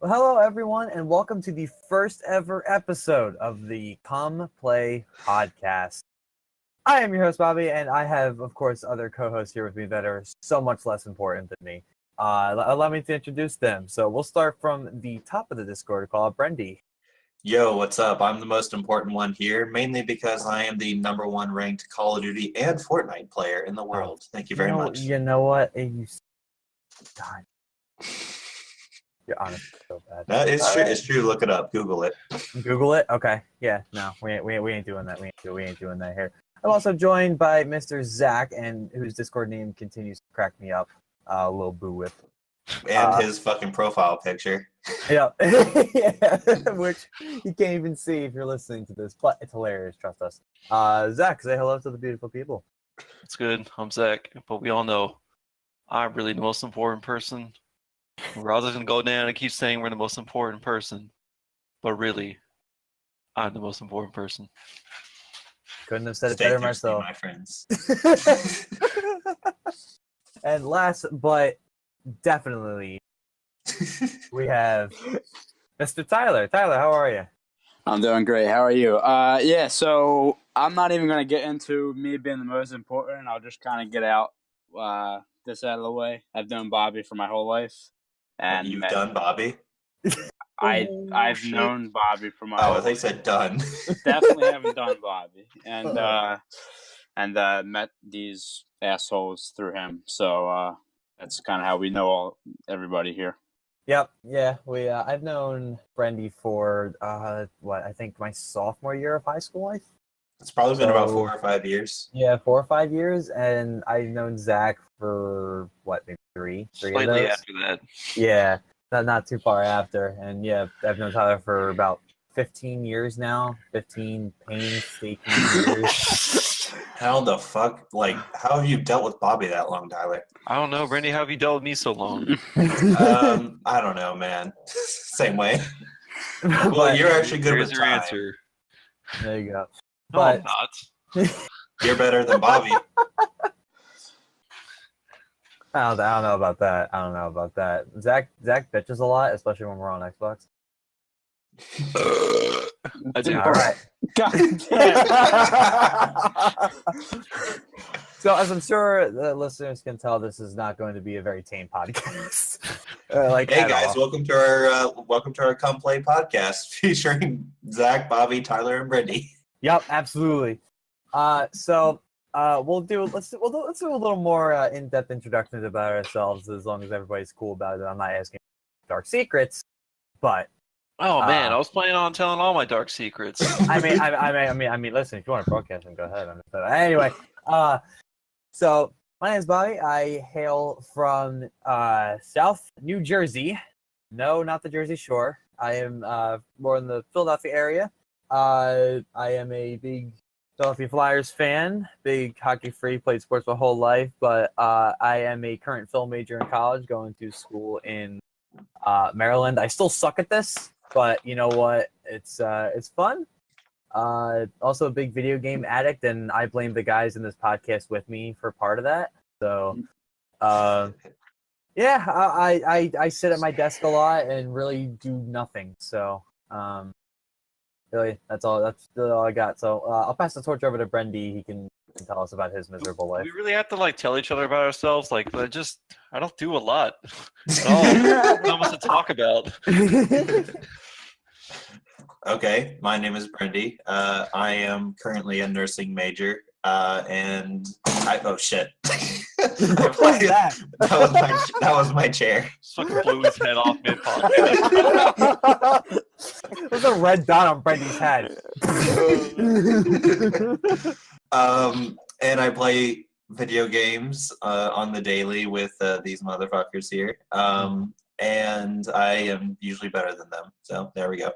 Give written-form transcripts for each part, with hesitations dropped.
Well, hello, everyone, and welcome to the first ever episode of the Come Play podcast. I am your host, Bobby, and I have, of course, other co-hosts here with me that are so much less important than me. Allow me to introduce them. So we'll start from the top of the Discord called Brendy. Yo, what's up? I'm the most important one here, mainly because I am the #1 ranked Call of Duty and Fortnite player in the world. Thank you very much. You know what? God, you're honestly so bad. No, it's true. It's true. Look it up. Google it. Google it? Okay. Yeah, no, we ain't doing that. We ain't doing that here. I'm also joined by Mr. Zach, and whose Discord name continues to crack me up. Little boo whip. And his fucking profile picture. Yeah. Yeah, which you can't even see if you're listening to this, but it's hilarious, trust us. Zach, say hello to the beautiful people. It's good. I'm Zach, but we all know I'm really the most important person. Rather than go down and keep saying we're the most important person, but really, I'm the most important person. Couldn't have said it Stay better thirsty, myself. my friends. And last but definitely, we have Mr. Tyler. Tyler, how are you? I'm doing great. How are you? So I'm not even going to get into me being the most important. I'll just kind of get out this out of the way. I've known Bobby for my whole life. And You've done Bobby? I've known Bobby for my whole life. Oh, they said done. Definitely haven't done Bobby. And met these assholes through him. So that's kind of how we know everybody here. Yep. Yeah. I've known Brendy for I think my sophomore year of high school. It's probably been about 4 or 5 years. Yeah, 4 or 5 years, and I've known Zach for maybe three Slightly after that. Yeah, not too far after, and yeah, I've known Tyler for about 15 years now. 15 painstaking years. How the fuck? How have you dealt with Bobby that long, Tyler? I don't know, Brendy. How have you dealt with me so long? I don't know, man. Same way. Well, you're actually good with Here's your time. answer. There you go. No, I'm not. You're better than Bobby. I don't know about that. Zach bitches a lot, especially when we're on Xbox. I do. All right. God damn. So, as I'm sure the listeners can tell, this is not going to be a very tame podcast. Hey guys, welcome to our Come Play podcast featuring Zach, Bobby, Tyler, and Brendy. Yep, absolutely. Let's do a little more in-depth introductions about ourselves, as long as everybody's cool about it. I'm not asking dark secrets, but Oh man, I was planning on telling all my dark secrets. I mean, listen, if you want to broadcast them, go ahead. Anyway, so my name is Bobby. I hail from South New Jersey. No, not the Jersey Shore. I am more in the Philadelphia area. I am a big Philadelphia Flyers fan, big hockey freak, played sports my whole life, but I am a current film major in college, going to school in Maryland. I still suck at this, but you know what? It's fun. Also a big video game addict, and I blame the guys in this podcast with me for part of that. So, yeah, I sit at my desk a lot and really do nothing. So, really, that's really all I got. So I'll pass the torch over to Brendy. He can tell us about his miserable life. We really have to tell each other about ourselves. I don't do a lot at all. Not much to talk about. Okay, my name is Brendy. I am currently a nursing major, and oh shit. That was my chair. Just fucking blew his head off mid-podcast. There's a red dot on Brendy's head. And I play video games on the daily with these motherfuckers here. And I am usually better than them. So there we go.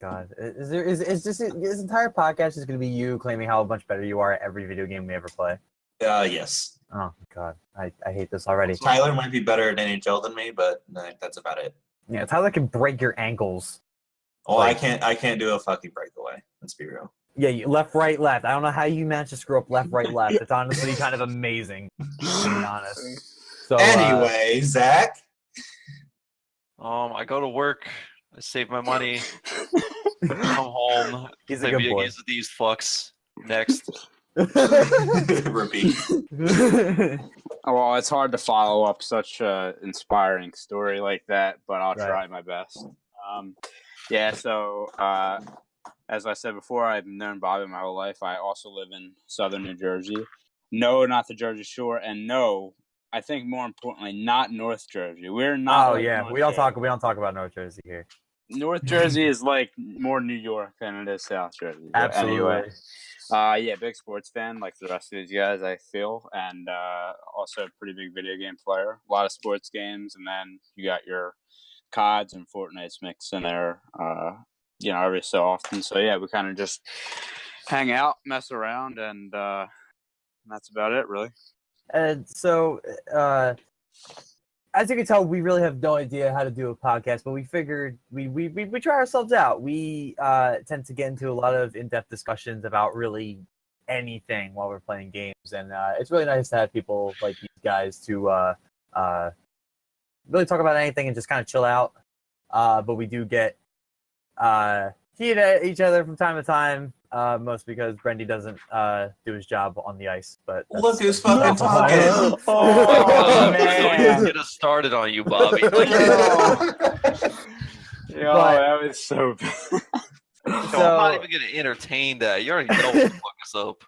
God, is this entire podcast just going to be you claiming how much better you are at every video game we ever play? Yes. Oh God, I hate this already. Tyler might be better at NHL than me, but that's about it. Yeah, Tyler can break your ankles. Well, I can't do a fucking breakaway. Let's be real. Yeah, left, right, left. I don't know how you managed to screw up left, right, left. It's honestly kind of amazing, to be honest. So anyway, Zach. I go to work. I save my money. Come home. He's a Play good video boy. games with these fucks. Next. Repeat. Well, it's hard to follow up such a inspiring story like that, but I'll Right. try my best. Yeah, so as I said before, I've known Bobby my whole life. I also live in southern New Jersey. No, not the Jersey Shore, and no, I think more importantly, not North Jersey. We're not. Oh like yeah, North we don't Jersey. talk about North Jersey here. North Jersey is like more New York than it is South Jersey. But Absolutely. Anyway, yeah, big sports fan like the rest of these guys, I feel, and also a pretty big video game player. A lot of sports games, and then you got your CODs and Fortnites mixed in there, every so often. So yeah, we kind of just hang out, mess around, and that's about it, really. And so, as you can tell, we really have no idea how to do a podcast, but we figured we try ourselves out. We tend to get into a lot of in-depth discussions about really anything while we're playing games, and it's really nice to have people like these guys to really talk about anything and just kind of chill out. But we do get heat at each other from time to time, most because Brendy doesn't do his job on the ice. But Look who's fucking talking. Don't man. get us started on you, Bobby. Yo, But- that was so bad. I'm not even gonna entertain that. You already know what the fuck is up.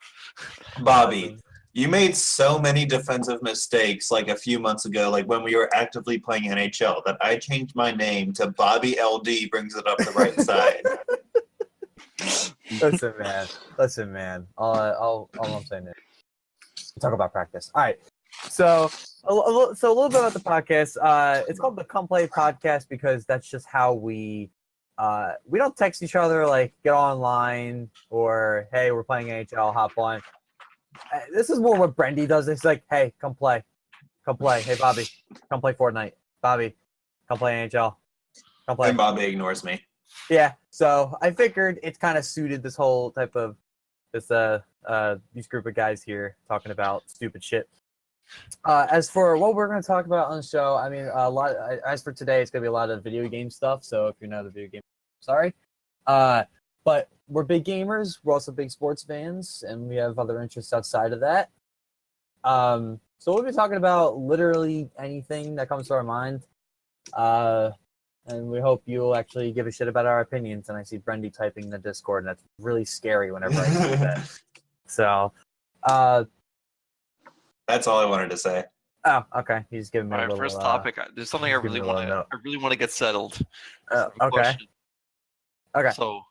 Bobby, you made so many defensive mistakes like a few months ago, like when we were actively playing NHL, that I changed my name to Bobby LD brings it up the right side. Listen, man. All I'm saying is talk about practice. All right. So a little bit about the podcast. It's called the Come Play Podcast because that's just how we don't text each other like get online or hey, we're playing NHL, hop on. This is more what Brendy does. It's like, hey, come play. Hey, Bobby, come play Fortnite. Bobby, come play NHL. Come play. And Bobby ignores me. Yeah, so I figured it's kind of suited this whole type of these group of guys here talking about stupid shit. As for what we're going to talk about on the show, I mean, as for today, it's going to be a lot of video game stuff. So if you're not a video game, sorry. But we're big gamers. We're also big sports fans, and we have other interests outside of that. So we'll be talking about literally anything that comes to our mind. And we hope you'll actually give a shit about our opinions. And I see Brendy typing in the Discord, and that's really scary whenever I see that. So, That's all I wanted to say. oh, okay. He's giving me All a right, little. first topic. There's something I give me really a little want to. note. I really want to get settled. Okay. Question. Okay. So,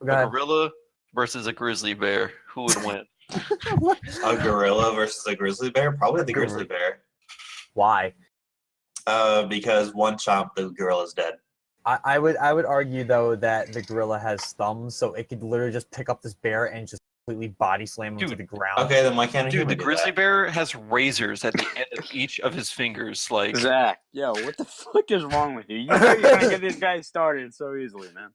Go a ahead. gorilla versus a grizzly bear. Who would win? A gorilla versus a grizzly bear? Probably the grizzly bear. Why? Because one chomp, the gorilla's dead. I would argue though that the gorilla has thumbs, so it could literally just pick up this bear and just completely body slam him to Dude, the ground. Okay, then why can't a Dude, human the do grizzly that? bear has razors at the end of each of his fingers. Like, Zach, yo, what the fuck is wrong with you? You know you're gonna get these guys started so easily, man.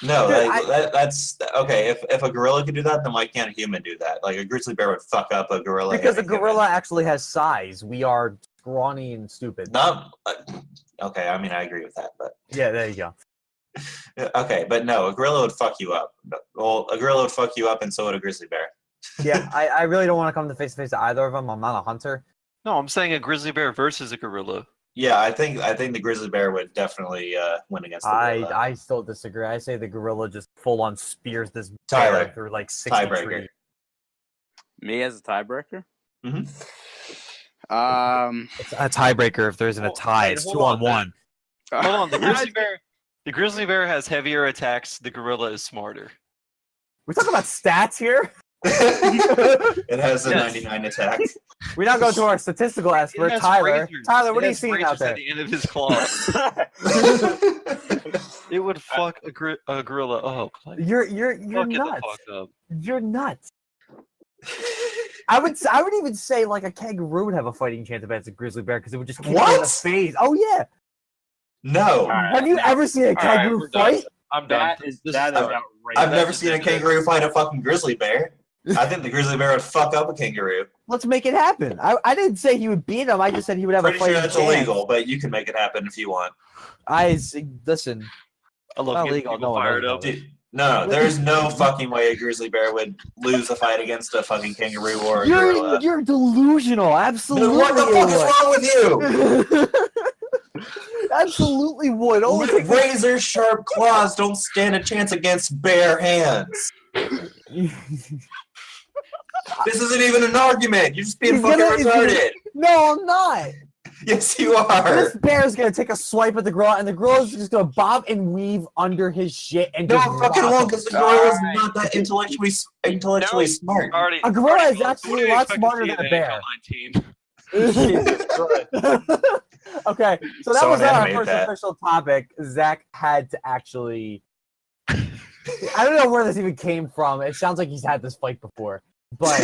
No, Dude, that's okay. If a gorilla could do that, then why can't a human do that? Like a grizzly bear would fuck up a gorilla. Because a and a human. gorilla actually has size. We are scrawny and stupid. Not okay. I mean, I agree with that, but Yeah, there you go. okay, but no, a gorilla would fuck you up. Well, a gorilla would fuck you up, and so would a grizzly bear. Yeah, I really don't want to come to face to either of them. I'm not a hunter. no, I'm saying a grizzly bear versus a gorilla. Yeah, I think the grizzly bear would definitely win against the gorilla. I still disagree. I say the gorilla just full on spears this Tyler, bear through like 60 tiebreaker. trees. Me as a tiebreaker? Mhm. It's a tiebreaker if there isn't a Oh, tie. wait, It's hold 2-on-1. on, Hold on, the grizzly bear has heavier attacks. The gorilla is smarter. We're talking about stats here. It has a Yes. 99 attack. We now go to our statistical It expert, has Tyler. razors. Tyler, what It are you has seeing out razors there? At the end of his claws. It would fuck a gorilla up. Like, You're fuck it the nuts. fuck up. You're nuts. I would even say like a kangaroo would have a fighting chance against a grizzly bear because it would just kick you in the What? face. Oh yeah. No, Have you ever seen a All right, kangaroo we're done. fight? I'm done. That is This that is done. outrageous. I've never That's seen a ridiculous. kangaroo fight a fucking grizzly bear. I think the grizzly bear would fuck up a kangaroo. Let's make it happen. I didn't say he would beat him. I just said he would have Pretty a fighting sure that's chance. illegal, but you can make it happen if you want. Listen. I love Not getting illegal, people no one fired knows up. about Dude, no, there's no fucking way a grizzly bear would lose a fight against a fucking kangaroo or a gorilla. You're delusional. Absolutely. Dude, what the fuck is wrong with you? Absolutely would. Only takes a- Razor sharp claws don't stand a chance against bare hands. This isn't even an argument. You're just being He's fucking gonna- retarded. No, I'm not. Yes, you are. This bear's gonna take a swipe at the gorilla, and the gorilla's just gonna bob and weave under his shit and No, just fucking rock won't, him. because the gorilla's Alright. not that intellectually smart. Already, A gorilla already, is what actually do a you lot expect to smarter see than a in bear. NHL 19? Jesus Christ. Okay, so that Someone was not our animate first that. official topic. Zach had to actually. I don't know where this even came from. It sounds like he's had this fight before, but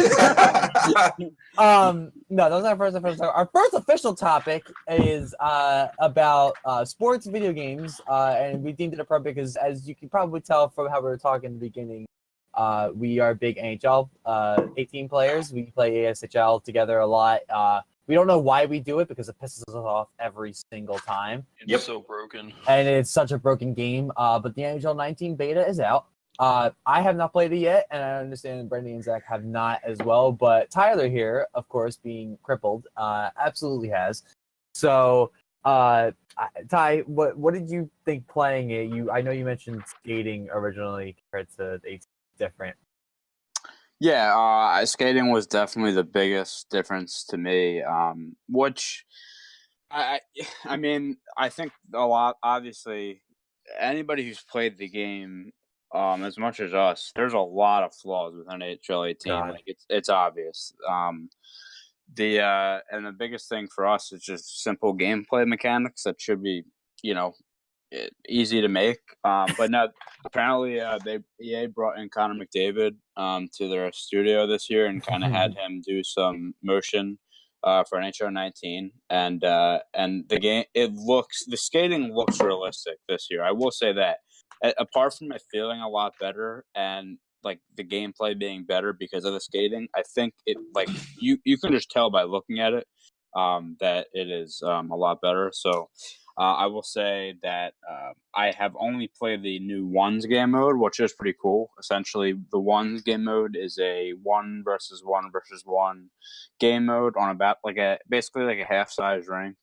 no, that was our first official topic. Our first official topic is about sports video games, and we deemed it appropriate because, as you can probably tell from how we were talking in the beginning, we are big NHL 18 players. We play ASHL together a lot. We don't know why we do it because it pisses us off every single time. It's Yep. so broken. And it's such a broken game. But the NHL 19 beta is out. I have not played it yet, and I understand Brendy and Zach have not as well. But Tyler here, of course, being crippled, absolutely has. So, Ty, what did you think playing it? I know you mentioned skating originally compared to the 18 different. Yeah, skating was definitely the biggest difference to me. Which I mean, I think a lot. Obviously, anybody who's played the game, as much as us, there's a lot of flaws with NHL 18. God. Like it's obvious. And the biggest thing for us is just simple gameplay mechanics that should be, easy to make. But no, apparently EA brought in Connor McDavid to their studio this year and kind of had him do some motion for NHL 19, and the game the skating looks realistic this year. I will say that. Apart from it feeling a lot better and like the gameplay being better because of the skating, I think it like you can just tell by looking at it that it is a lot better. So I will say that I have only played the new ones game mode, which is pretty cool. Essentially, the ones game mode is a 1 versus 1 versus 1 game mode on about basically like a half size rink,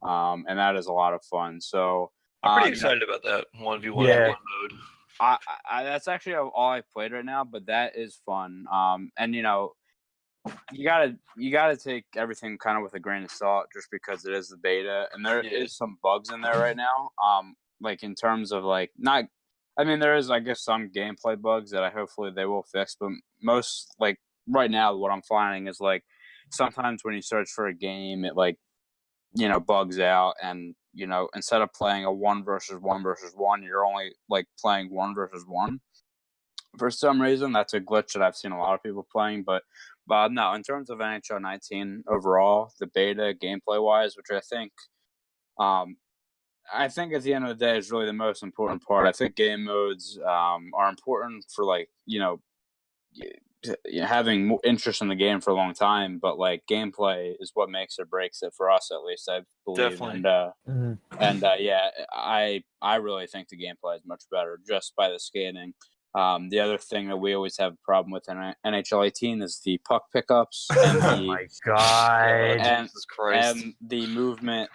and that is a lot of fun. So I'm pretty excited about that 1v1 Yeah. mode. I that's actually all I played right now, but that is fun. And you gotta take everything kind of with a grain of salt, just because it is the beta, and there is some bugs in there right now. Like in terms of there is, I guess, some gameplay bugs that hopefully they will fix, but most right now what I'm finding is sometimes when you search for a game, it bugs out, and instead of playing a 1 versus 1 versus 1, you're only playing 1 versus 1. For some reason, that's a glitch that I've seen a lot of people playing, but no, in terms of NHL 19 overall, the beta gameplay wise, which I think at the end of the day is really the most important part. I think game modes are important for having interest in the game for a long time, but gameplay is what makes or breaks it for us, at least I believe. Definitely. And I really think the gameplay is much better just by the skating. The other thing that we always have a problem with in NHL 18 is the puck pickups and Oh my God. Jesus Christ. and the movement.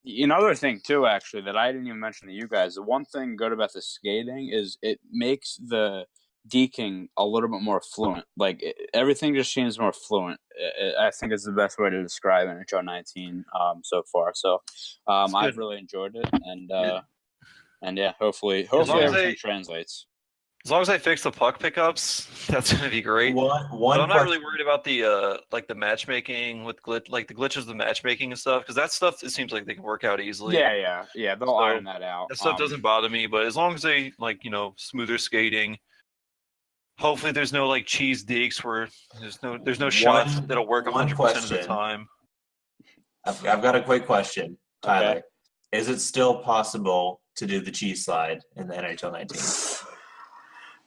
Another thing too, actually, that I didn't even mention to you guys. The one thing good about the skating is it makes the deking a little bit more fluent. Everything just seems more fluent. I think is the best way to describe NHL 19 so far. So I've really enjoyed it, and yeah, hopefully everything translates. As long as I fix the puck pickups, that's gonna be great. One But I'm not question- really worried about the the matchmaking with the glitches of the matchmaking and stuff, because that stuff, it seems like they can work out easily. Yeah. They'll So, iron that out. That stuff doesn't bother me, but as long as they smoother skating. Hopefully, there's no cheese deeks where there's no shots that'll work 100% of the question. time. I've got a quick question, Tyler. Okay. Is it still possible to do the cheese slide in the NHL 19?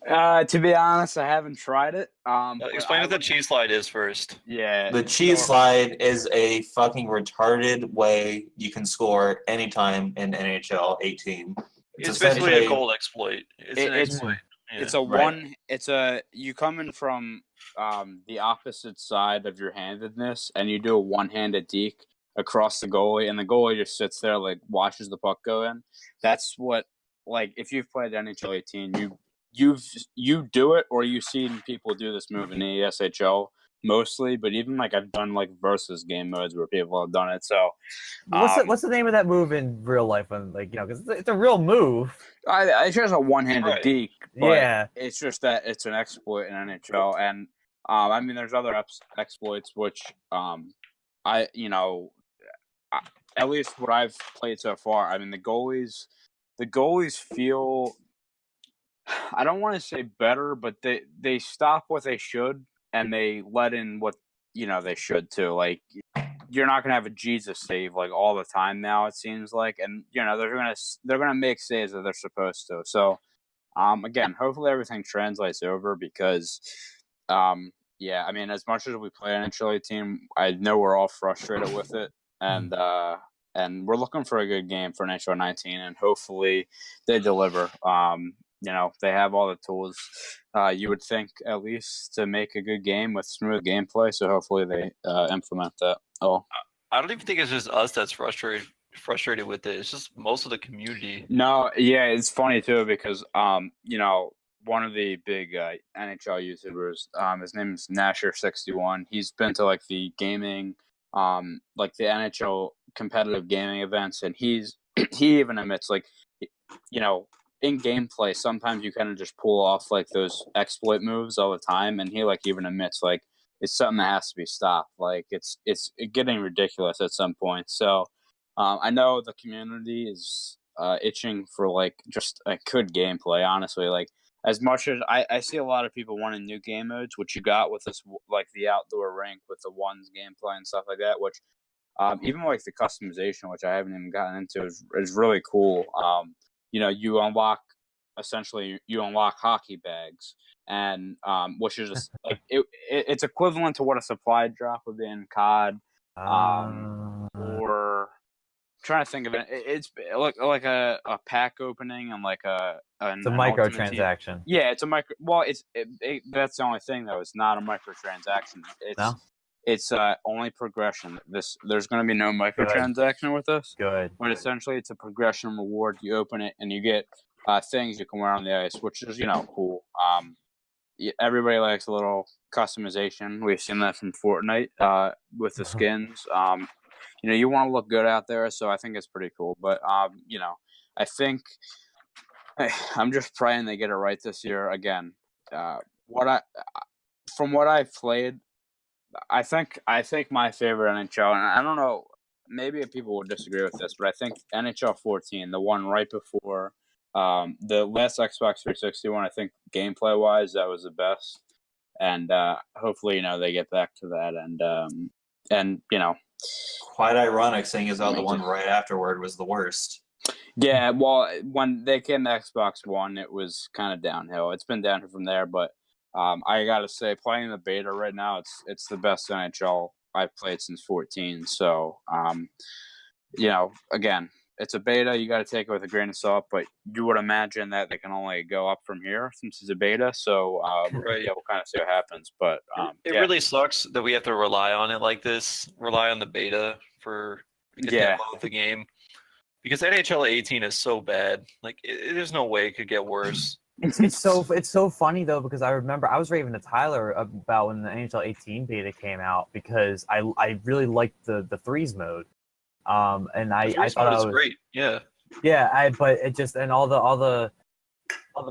To be honest, I haven't tried it. But Explain I what the would- cheese slide is first. Yeah. The cheese so- slide is a fucking retarded way you can score anytime in NHL 18. It's basically a essentially- goal exploit. It's an It's- exploit. Yeah. It's a Right. one. It's a you come in from the opposite side of your handedness, and you do a one-handed deke across the goalie, and the goalie just sits there like watches the puck go in. That's what like if you've played NHL 18, you do it or you've seen people do this move in the ESHL mostly, but even like I've done like versus game modes where people have done it. So What's the name of that move in real life? When because it's a real move. it's just a one-handed Right. deke. But Yeah. it's just that it's an exploit in NHL, and I mean, there's other exploits which I at least what I've played so far. I mean, the goalies feel. I don't want to say better, but they stop what they should and they let in what they should too. Like you're not gonna have a Jesus save like all the time now. It seems like, and they're gonna make saves that they're supposed to. So again, hopefully everything translates over because yeah, I mean, as much as we play an NHL team, I know we're all frustrated with it, and we're looking for a good game for NHL 19, and hopefully they deliver. They have all the tools you would think at least to make a good game with smooth gameplay. So hopefully they implement that. I don't even think it's just us that's frustrated with it. It's just most of the community. No, yeah, it's funny too because one of the big NHL YouTubers, his name is Nasher61. He's been to like the gaming, like the NHL competitive gaming events, and he even admits like, in gameplay sometimes you kind of just pull off like those exploit moves all the time, and he like even admits like it's something that has to be stopped. Like it's getting ridiculous at some point. So I know the community is itching for like just a good gameplay. Honestly, like as much as I see a lot of people wanting new game modes, which you got with this like the outdoor rink with the ones gameplay and stuff like that, which even like the customization, which I haven't even gotten into, is really cool. You unlock hockey bags, and which is just like it's equivalent to what a supply drop would be in COD, or I'm trying to think of it. It's like a pack opening and like It's a microtransaction. Yeah, it's a micro. Well, that's the only thing though. It's not a microtransaction. It's only progression. There's going to be no microtransaction with this. Good. But essentially, it's a progression reward. You open it and you get things you can wear on the ice, which is cool. Everybody likes a little customization. We've seen that from Fortnite with the skins. You want to look good out there, so I think it's pretty cool. But I think I'm just praying they get it right this year. Again, from what I've played, I think my favorite NHL, and I don't know, maybe people would disagree with this, but I think NHL 14, the one right before the last Xbox 360 one, I think gameplay wise that was the best, and hopefully they get back to that, and Quite ironic, seeing as how the one right afterward was the worst. Yeah, well, when they came to Xbox One, it was kind of downhill. It's been downhill from there, but I gotta say, playing the beta right now, it's the best NHL I've played since 14. So, again, it's a beta. You got to take it with a grain of salt, but you would imagine that they can only go up from here since it's a beta. So, Right. yeah, we'll kind of see what happens. But it really sucks that we have to rely on it like this. Rely on the beta for the demo of the game, because NHL 18 is so bad. Like, there's no way it could get worse. It's so funny though, because I remember I was raving to Tyler about when the NHL 18 beta came out, because I really liked the threes mode, and I thought it was great. Yeah, but it just, and all the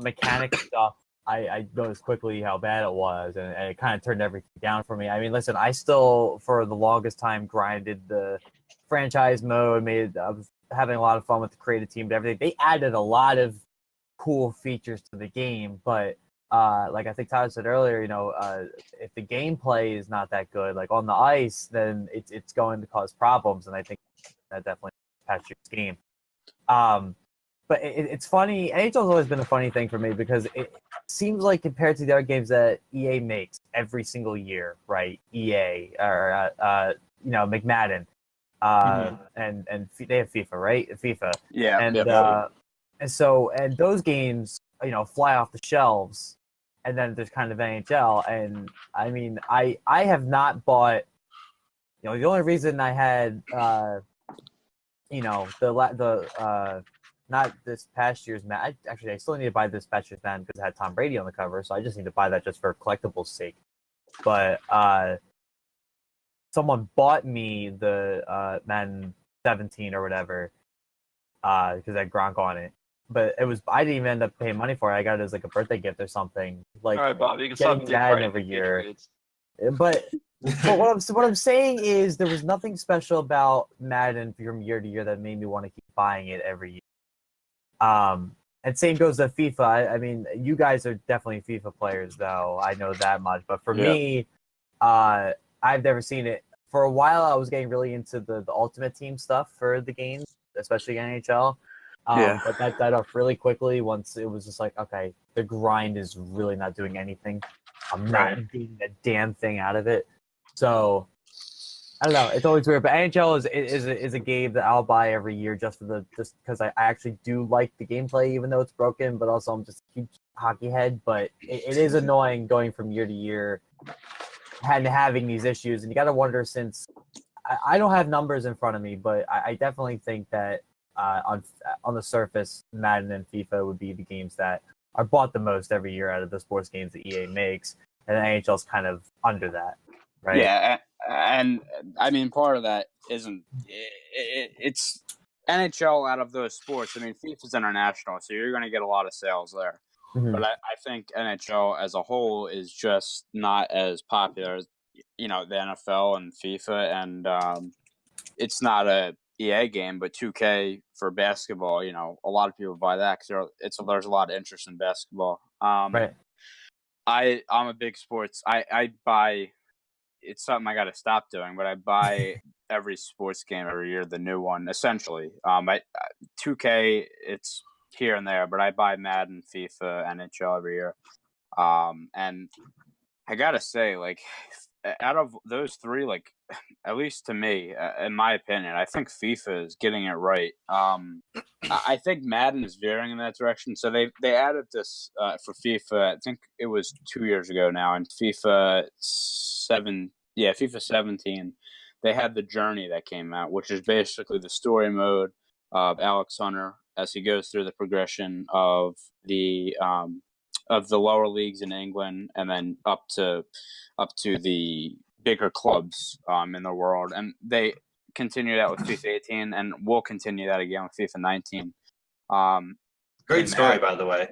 mechanic stuff, I noticed quickly how bad it was, and it kind of turned everything down for me. I mean, listen, I still for the longest time grinded the franchise mode. I was having a lot of fun with the creative team, but everything, they added a lot of cool features to the game, but like I think Tyler said earlier, if the gameplay is not that good, like on the ice, then it's going to cause problems, and I think that definitely impacts your game. but it's funny. NHL's always been a funny thing for me because it seems like compared to the other games that EA makes every single year, right? EA or McMadden, and they have FIFA, right? FIFA, Yeah. and those games, fly off the shelves, and then there's kind of NHL, and I mean, I have not bought. The only reason I had, not this past year's Madden. I still need to buy this past year's Madden because it had Tom Brady on the cover, so I just need to buy that just for collectibles' sake. But someone bought me the Madden 17 or whatever because it had Gronk on it. But I didn't even end up paying money for it. I got it as like a birthday gift or something. Like, all right, Bob, you can getting stop Madden every year. But what I'm saying is there was nothing special about Madden from year to year that made me want to keep buying it every year. And same goes to FIFA. I mean, you guys are definitely FIFA players, though. I know that much. But for me, I've never seen it. For a while, I was getting really into the Ultimate Team stuff for the games, especially NHL. But that died off really quickly once it was just like, okay, the grind is really not doing anything. I'm not getting a damn thing out of it. So I don't know. It's always weird, but NHL is a game that I'll buy every year just because I actually do like the gameplay, even though it's broken. But also I'm just a huge hockey head. But it is annoying going from year to year and having these issues, and you got to wonder since I don't have numbers in front of me, but I definitely think that on the surface, Madden and FIFA would be the games that are bought the most every year out of the sports games that EA makes, and the NHL's kind of under that, right? Yeah, and I mean, part of that isn't it's NHL out of those sports. I mean, FIFA's international, so you're going to get a lot of sales there. Mm-hmm. But I think NHL as a whole is just not as popular as the NFL and FIFA, and it's not a EA game, but 2K for basketball. A lot of people buy that because there's a lot of interest in basketball. Right. I'm a big sports. I buy. It's something I got to stop doing, but I buy every sports game every year, the new one, essentially. 2K, it's here and there, but I buy Madden, FIFA, NHL every year. And I got to say, like, out of those three, like, at least to me, in my opinion, I think FIFA is getting it right. I think Madden is veering in that direction. So they added this for FIFA. I think it was 2 years ago now, and FIFA 17. They had the Journey that came out, which is basically the story mode of Alex Hunter as he goes through the progression of the lower leagues in England, and then up to the bigger clubs in the world. And they continue that with FIFA 18, and we'll continue that again with FIFA 19. Great story, by the way.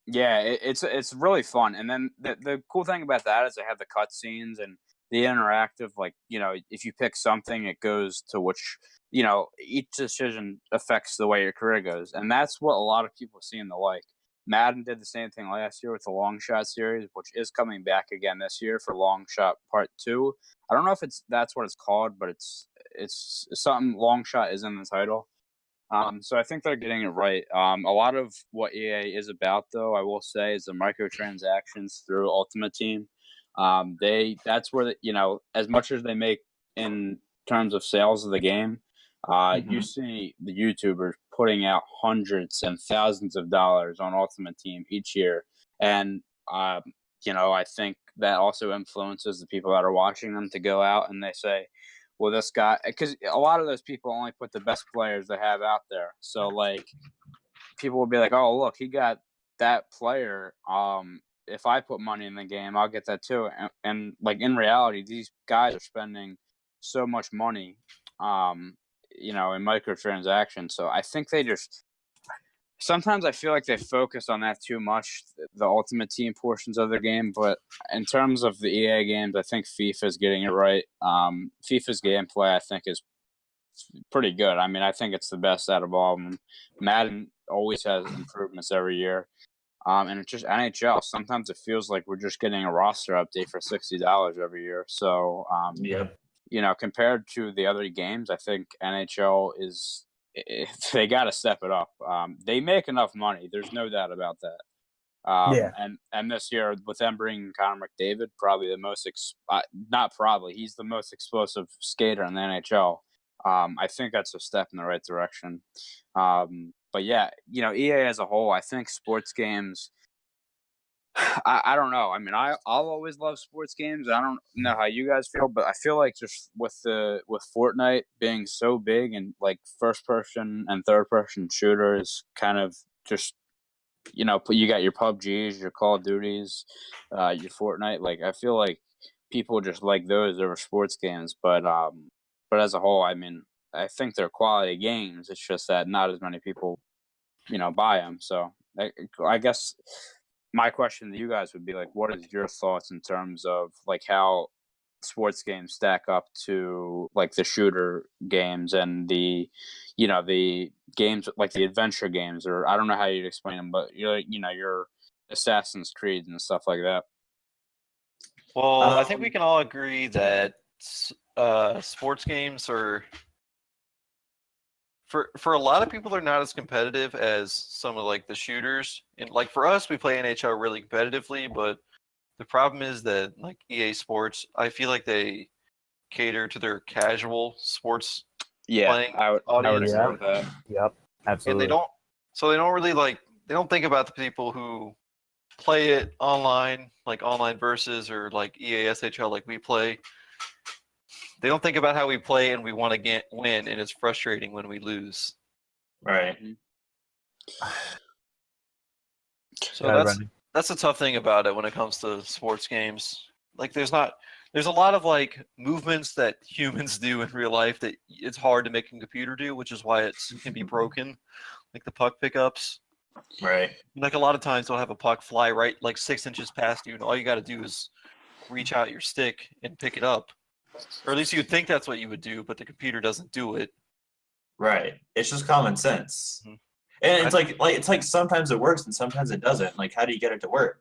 Yeah, it's really fun. And then the cool thing about that is they have the cutscenes and the interactive, like, if you pick something, it goes to which, each decision affects the way your career goes. And that's what a lot of people seem to like. Madden did the same thing last year with the Long Shot series, which is coming back again this year for Long Shot Part 2. I don't know if that's what it's called, but it's something. Long Shot is in the title. So I think they're getting it right. A lot of what EA is about, though, I will say, is the microtransactions through Ultimate Team. That's where as much as they make in terms of sales of the game, you see the YouTubers putting out hundreds and thousands of dollars on Ultimate Team each year, and I think that also influences the people that are watching them to go out and they say, well, this guy, because a lot of those people only put the best players they have out there. So, like, people will be like, oh, look, he got that player. If I put money in the game, I'll get that too. And like, in reality, these guys are spending so much money, in microtransactions. So I think sometimes I feel like they focus on that too much, the Ultimate Team portions of the game. But in terms of the EA games, I think FIFA is getting it right. FIFA's gameplay, I think, is pretty good. I mean, I think it's the best out of all of them. Madden always has improvements every year. And it's just NHL. Sometimes it feels like we're just getting a roster update for $60 every year. So, compared to the other games, I think NHL is they got to step it up. They make enough money. There's no doubt about that. Yeah. And this year with them bringing Connor McDavid, probably the most not probably, he's the most explosive skater in the NHL. I think that's a step in the right direction. But yeah, EA as a whole, I think sports games. I don't know. I mean, I'll always love sports games. I don't know how you guys feel, but I feel like just with Fortnite being so big and like first person and third person shooters, kind of just you got your PUBGs, your Call of Duties, your Fortnite. Like I feel like people just like those over sports games, but as a whole, I mean, I think they're quality games. It's just that not as many people, buy them. So I guess my question to you guys would be like, what is your thoughts in terms of like how sports games stack up to like the shooter games and the games like the adventure games, or I don't know how you'd explain them, but your Assassin's Creed and stuff like that? Well, I think we can all agree that sports games are for a lot of people they're not as competitive as some of like the shooters. And like for us, we play NHL really competitively, but the problem is that like EA Sports, I feel like they cater to their casual sports playing I would audience. agree with that. Yep. Absolutely. And they don't really they don't think about the people who play it online, like online versus or like EA SHL like we play. They don't think about how we play and we want to win, and it's frustrating when we lose. Right. So that's the tough thing about it when it comes to sports games. Like there's a lot of like movements that humans do in real life that it's hard to make a computer do, which is why it can be broken. Like the puck pickups. Right. Like a lot of times they'll have a puck fly right like 6 inches past you, and all you got to do is reach out your stick and pick it up. Or at least you'd think that's what you would do, but the computer doesn't do it. Right. It's just common sense. Mm-hmm. And it's like sometimes it works and sometimes it doesn't. Like how do you get it to work?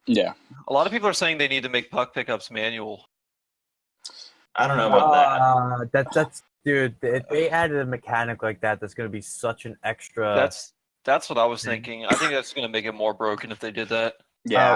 Yeah. A lot of people are saying they need to make puck pickups manual. I don't know about that. That's dude. If they added a mechanic like that, that's going to be such an extra. That's what I was thinking. I think that's going to make it more broken if they did that. Yeah,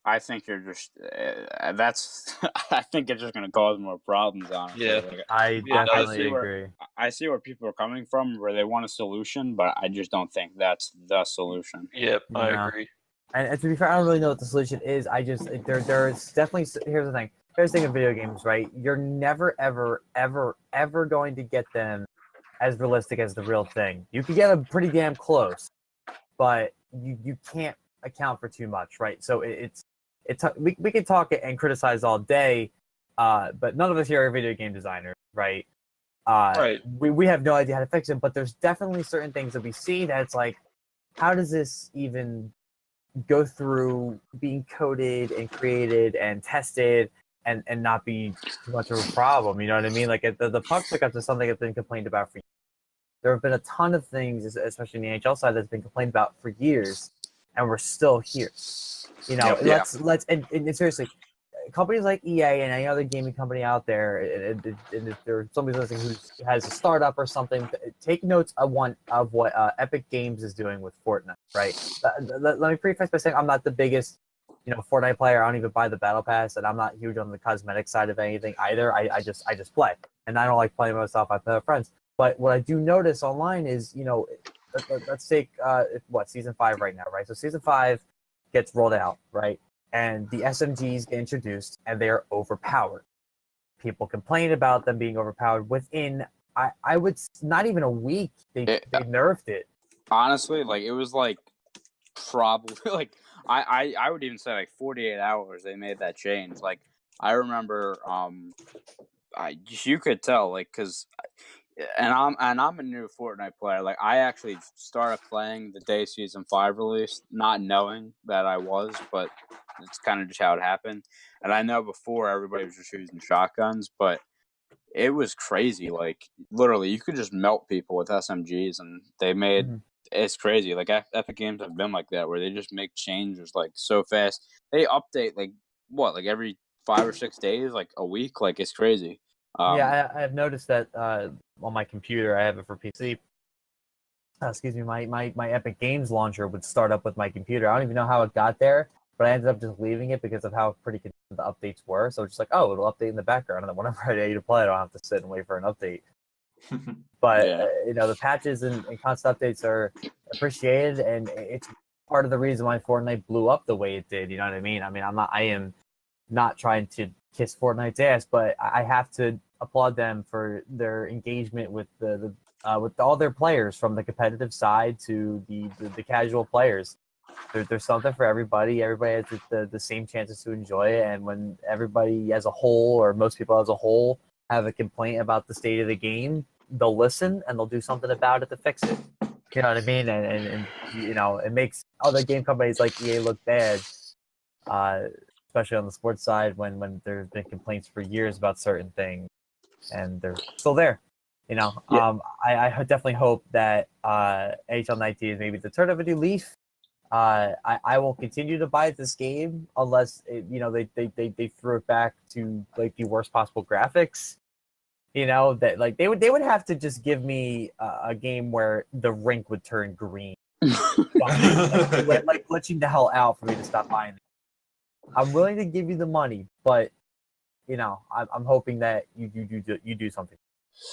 I think you're just that's. I think it's just going to cause more problems. Honestly, Yeah, I definitely agree. I see where people are coming from, where they want a solution, but I just don't think that's the solution. Yep, I agree. And to be fair, I don't really know what the solution is. I just there's definitely here's the thing. Here's the thing of video games, right? You're never ever going to get them as realistic as the real thing. You can get them pretty damn close, but you can't account for too much, right? So we can talk and criticize all day, but none of us here are video game designers, right? Right. We have no idea how to fix it, but there's definitely certain things that we see that it's like, how does this even go through being coded and created and tested and not be too much of a problem? You know what I mean? Like the puck pickups is something that's been complained about for years. There have been a ton of things, especially in the NHL side, that's been complained about for years, and we're still here. Let's and seriously, companies like EA and any other gaming company out there, and if there's somebody listening who has a startup or something, take notes of what Epic Games is doing with Fortnite. Right? Let me preface by saying I'm not the biggest, Fortnite player. I don't even buy the battle pass, and I'm not huge on the cosmetic side of anything either. I just play, and I don't like playing myself. I play with friends. But what I do notice online is, let's take season 5 right now, right? So season 5 gets rolled out, right? And the SMGs get introduced, and they are overpowered. People complain about them being overpowered. Within, I would not even a week, they nerfed it. Honestly, like it was like probably like I would even say like 48 hours they made that change. Like I remember, you could tell like because. And I'm a new Fortnite player. Like I actually started playing the day season 5 released, not knowing that I was, but it's kind of just how it happened. And I know before everybody was just using shotguns, but it was crazy. Like literally, you could just melt people with SMGs, and they made it's crazy. Like Epic Games have been like that, where they just make changes like so fast. They update like every 5 or 6 days, like a week. Like it's crazy. Yeah, I've noticed that on my computer. I have it for PC. Excuse me, my Epic Games launcher would start up with my computer. I don't even know how it got there, but I ended up just leaving it because of how pretty consistent the updates were. So it's just like, oh, it'll update in the background, and then whenever I need to play, I don't have to sit and wait for an update. But Yeah. the patches and constant updates are appreciated, and it's part of the reason why Fortnite blew up the way it did. You know what I mean? I am not trying to kiss Fortnite's ass, but I have to applaud them for their engagement with with all their players, from the competitive side to the casual players. There's something for everybody. Everybody has the same chances to enjoy it, and when everybody as a whole, or most people as a whole, have a complaint about the state of the game, they'll listen and they'll do something about it to fix it. You know what I mean? And it makes other game companies like EA look bad, especially on the sports side when there's been complaints for years about certain things, and they're still there. Yeah. I definitely hope that HL19 is maybe the turn of a new leaf. I will continue to buy this game unless they threw it back to like the worst possible graphics. That like they would have to just give me a game where the rink would turn green. like glitching the hell out for me to stop buying it. I'm willing to give you the money, but I'm hoping that you do something.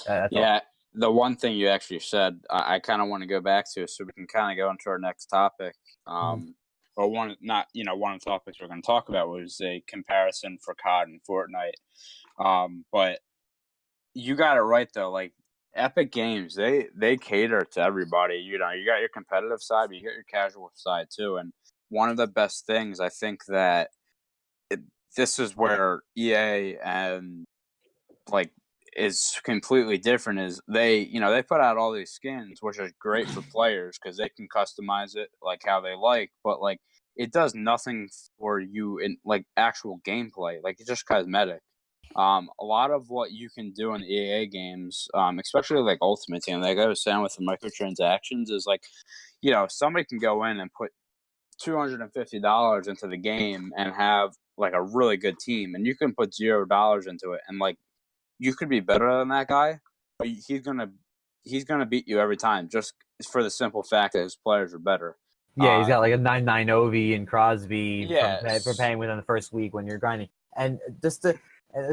Yeah, the one thing you actually said, I kind of want to go back to, so we can kind of go into our next topic. Or one of the topics we're going to talk about was a comparison for COD and Fortnite. But you got it right though. Like Epic Games, they cater to everybody. You got your competitive side, but you got your casual side too. And one of the best things I think that this is where EA and like is completely different is they put out all these skins, which is great for players because they can customize it like how they like, but like it does nothing for you in like actual gameplay. Like it's just cosmetic. A lot of what you can do in the EA games, especially like Ultimate Team, like I was saying with the microtransactions, is like, somebody can go in and put $250 into the game and have like a really good team, and you can put $0 into it, and like you could be better than that guy, but he's gonna beat you every time, just for the simple fact that his players are better. Yeah, he's got like a 9-9 Ovi and Crosby Yes. for paying within the first week when you're grinding. And it's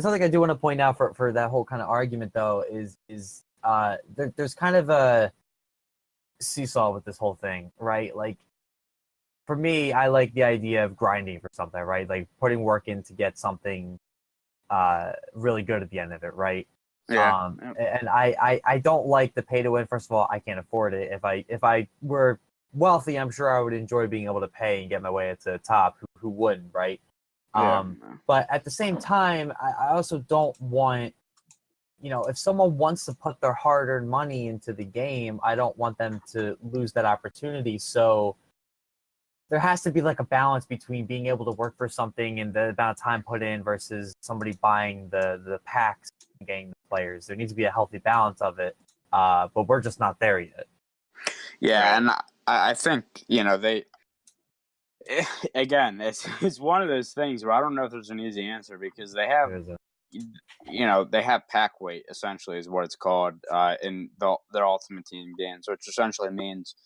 something I do want to point out for that whole kind of argument though is there's kind of a seesaw with this whole thing, right? Like for me, I like the idea of grinding for something, right? Like putting work in to get something really good at the end of it, right? Yeah. And I don't like the pay to win. First of all, I can't afford it. If I were wealthy, I'm sure I would enjoy being able to pay and get my way to the top. Who wouldn't, right? But at the same time, I also don't want, if someone wants to put their hard-earned money into the game, I don't want them to lose that opportunity. So there has to be like a balance between being able to work for something and the amount of time put in versus somebody buying the packs and getting the players. There needs to be a healthy balance of it, but we're just not there yet. Yeah, and I think they again it's one of those things where I don't know if there's an easy answer because they have they have pack weight essentially is what it's called in their Ultimate Team games, which essentially means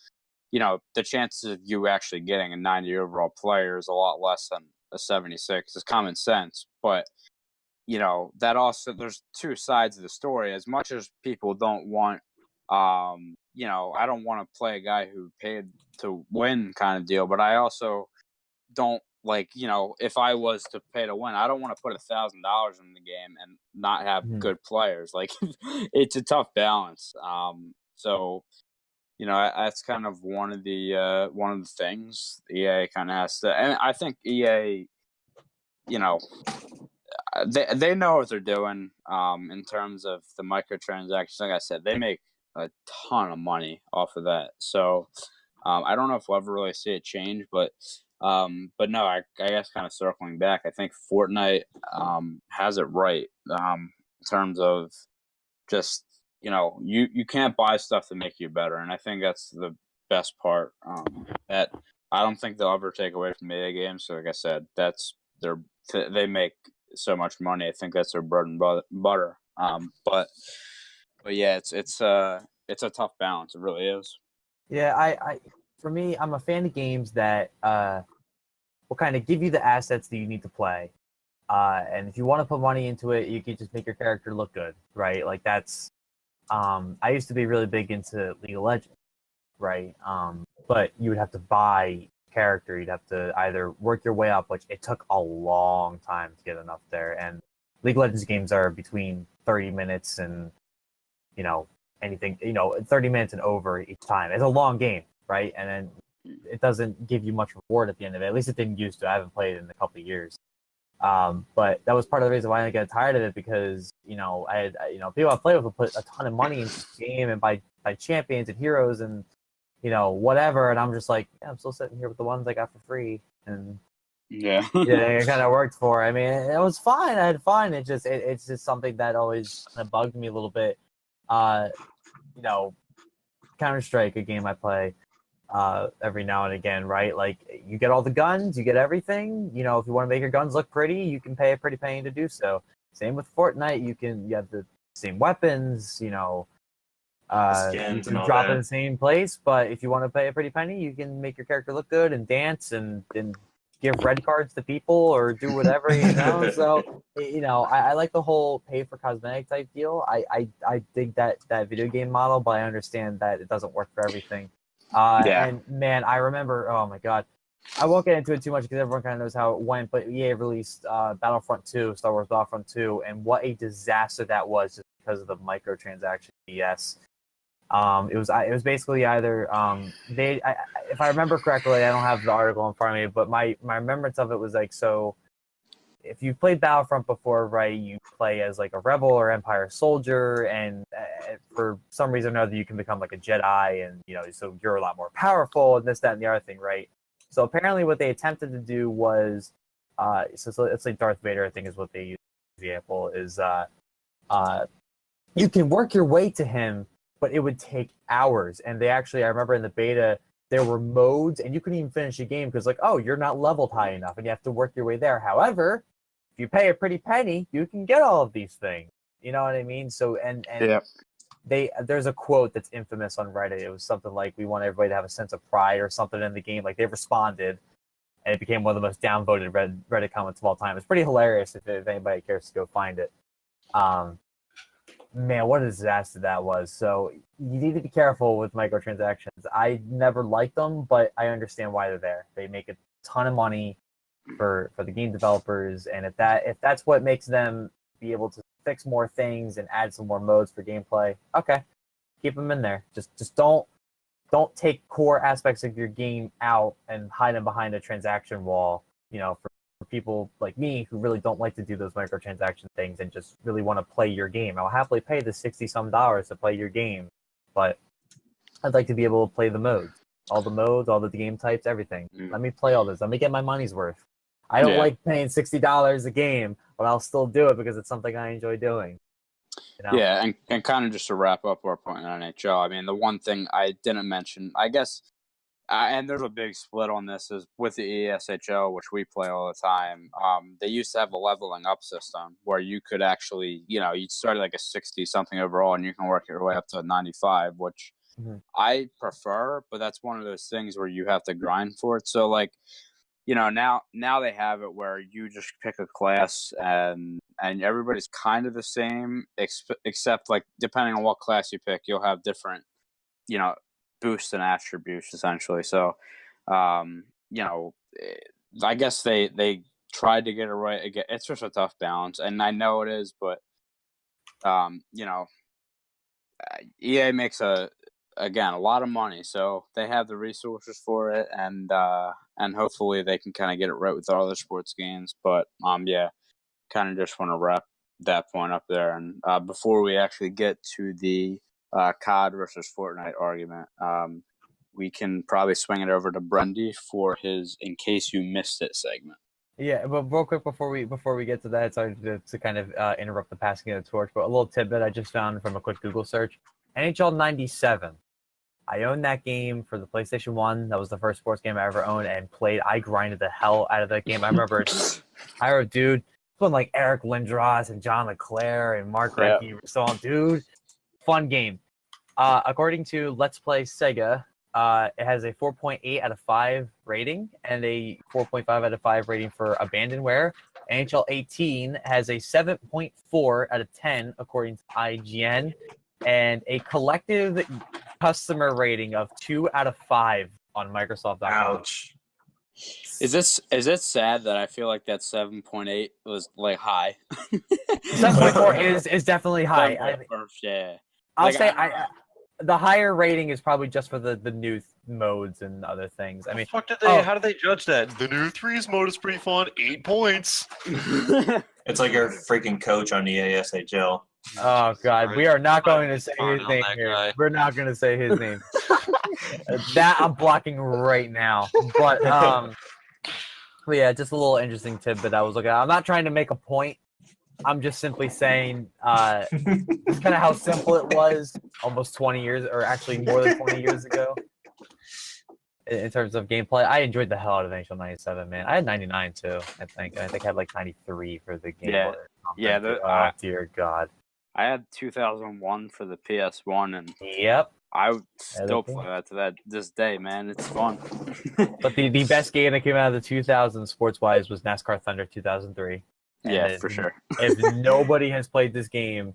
the chances of you actually getting a 90 overall player is a lot less than a 76. It's common sense, but that also there's two sides of the story. As much as people don't want, I don't want to play a guy who paid to win kind of deal, but I also don't like, if I was to pay to win, I don't want to put $1,000 in the game and not have good players. Like it's a tough balance. So. That's kind of one of the things EA kind of has to, and I think EA, they know what they're doing. In terms of the microtransactions, like I said, they make a ton of money off of that. So, I don't know if we'll ever really see it change, but no, I guess kind of circling back, I think Fortnite has it right in terms of just. You can't buy stuff to make you better, and I think that's the best part. That I don't think they'll ever take away from EA games. So, like I said, that's they make so much money. I think that's their bread and butter. But yeah, it's a tough balance. It really is. Yeah, for me, I'm a fan of games that will kind of give you the assets that you need to play. And if you want to put money into it, you can just make your character look good, right? Like that's. I used to be really big into League of Legends, right? But you would have to buy character. You'd have to either work your way up, which it took a long time to get enough there. And League of Legends games are between 30 minutes and anything 30 minutes and over each time. It's a long game, right? And then it doesn't give you much reward at the end of it. At least it didn't used to. I haven't played it in a couple of years. But that was part of the reason why I got tired of it, because I had people I played with would put a ton of money into the game and buy champions and heroes and whatever, and I'm just like, yeah, I'm still sitting here with the ones I got for free, and yeah, it kind of worked for. I mean, it was fine. I had fun. It's just something that always kind of bugged me a little bit. Counter-Strike, a game I play every now and again, right? Like, you get all the guns, you get everything. If you want to make your guns look pretty, you can pay a pretty penny to do so. Same with Fortnite. You have the same weapons, you can drop in the same place, but if you want to pay a pretty penny, you can make your character look good and dance and give red cards to people or do whatever, So, I like the whole pay for cosmetic type deal. I dig that video game model, but I understand that it doesn't work for everything. And man, I remember, oh my God, I won't get into it too much because everyone kind of knows how it went, but EA released Battlefront 2, Star Wars Battlefront 2, and what a disaster that was just because of the microtransaction BS. It was basically either if I remember correctly, I don't have the article in front of me, but my remembrance of it was like, so if you've played Battlefront before, right, you play as like a rebel or Empire soldier, and for some reason or another, you can become like a Jedi, and so you're a lot more powerful, and this, that, and the other thing, right? So apparently, what they attempted to do was, so it's like Darth Vader, I think, is what they use as an example, is you can work your way to him, but it would take hours. And I remember in the beta, there were modes, and you couldn't even finish a game because, like, oh, you're not leveled high enough, and you have to work your way there. However, if you pay a pretty penny, you can get all of these things. You know what I mean? So, and there's a quote that's infamous on Reddit. It was something like, "We want everybody to have a sense of pride," or something in the game. Like, they responded, and it became one of the most downvoted Reddit comments of all time. It's pretty hilarious if anybody cares to go find it. Man, what a disaster that was. So you need to be careful with microtransactions. I never liked them, but I understand why they're there. They make a ton of money for the game developers, and if that's what makes them be able to fix more things and add some more modes for gameplay, okay, keep them in there. Just don't take core aspects of your game out and hide them behind a transaction wall. For people like me who really don't like to do those microtransaction things and just really want to play your game. I'll happily pay the $60-some to play your game, but I'd like to be able to play the modes, all the game types, everything. Let me play all this. Let me get my money's worth. I don't like paying $60 a game, but I'll still do it because it's something I enjoy doing. Yeah, and kind of just to wrap up our point on NHL, I mean, the one thing I didn't mention, I guess, and there's a big split on this, is with the ESHL, which we play all the time. They used to have a leveling up system where you could actually, you'd start at like a 60-something overall, and you can work your way up to a 95, which I prefer, but that's one of those things where you have to grind for it. So, like, now they have it where you just pick a class and everybody's kind of the same, except like depending on what class you pick, you'll have different, boosts and attributes essentially. So, I guess they tried to get it right. Again, it's just a tough balance, and I know it is, but EA makes a lot of money, so they have the resources for it, and hopefully they can kind of get it right with all other sports games. But kind of just want to wrap that point up there, and before we actually get to the COD versus Fortnite argument, we can probably swing it over to Brendy for his "In Case You Missed It" segment. Yeah, but real quick before we get to that, sorry to kind of interrupt the passing of the torch, but a little tidbit I just found from a quick Google search: NHL '97. I owned that game for the PlayStation 1. That was the first sports game I ever owned and played. I grinded the hell out of that game. I remember, dude, when like Eric Lindros and John Leclerc and Mark Yep. Recchi were still on. Dude, fun game. According to Let's Play Sega, it has a 4.8 out of 5 rating and a 4.5 out of 5 rating for abandonware. NHL 18 has a 7.4 out of 10 according to IGN, and a collective customer rating of 2 out of 5 on Microsoft.com. Ouch. Is it sad that I feel like that 7.8 was like high? 7.4 is definitely high. 7.4, yeah. I'll Like, say the higher rating is probably just for the new modes and other things. I mean, Fuck did they? How did they judge that? The new threes mode is pretty fun. 8 points. It's like your freaking coach on EA SHL. oh god, we are not going to say Sorry his on name that here. guy. We're not going to say his name. That I'm blocking right now. But yeah, just a little interesting tidbit I was looking at. I'm not trying to make a point. I'm just simply saying kind of how simple it was almost 20 years, or actually more than 20 years ago, in terms of gameplay. I enjoyed the hell out of NHL 97, man. I had 99 too, I think. I think I had like 93 for the game. Yeah. Boy or Yeah, something. Oh, dear God. I had 2001 for the PS1, and Yep. I would still cool. play that to this day, man. It's fun. But the best game that came out of the 2000s sports-wise was NASCAR Thunder 2003. Yeah, And for sure. If nobody has played this game,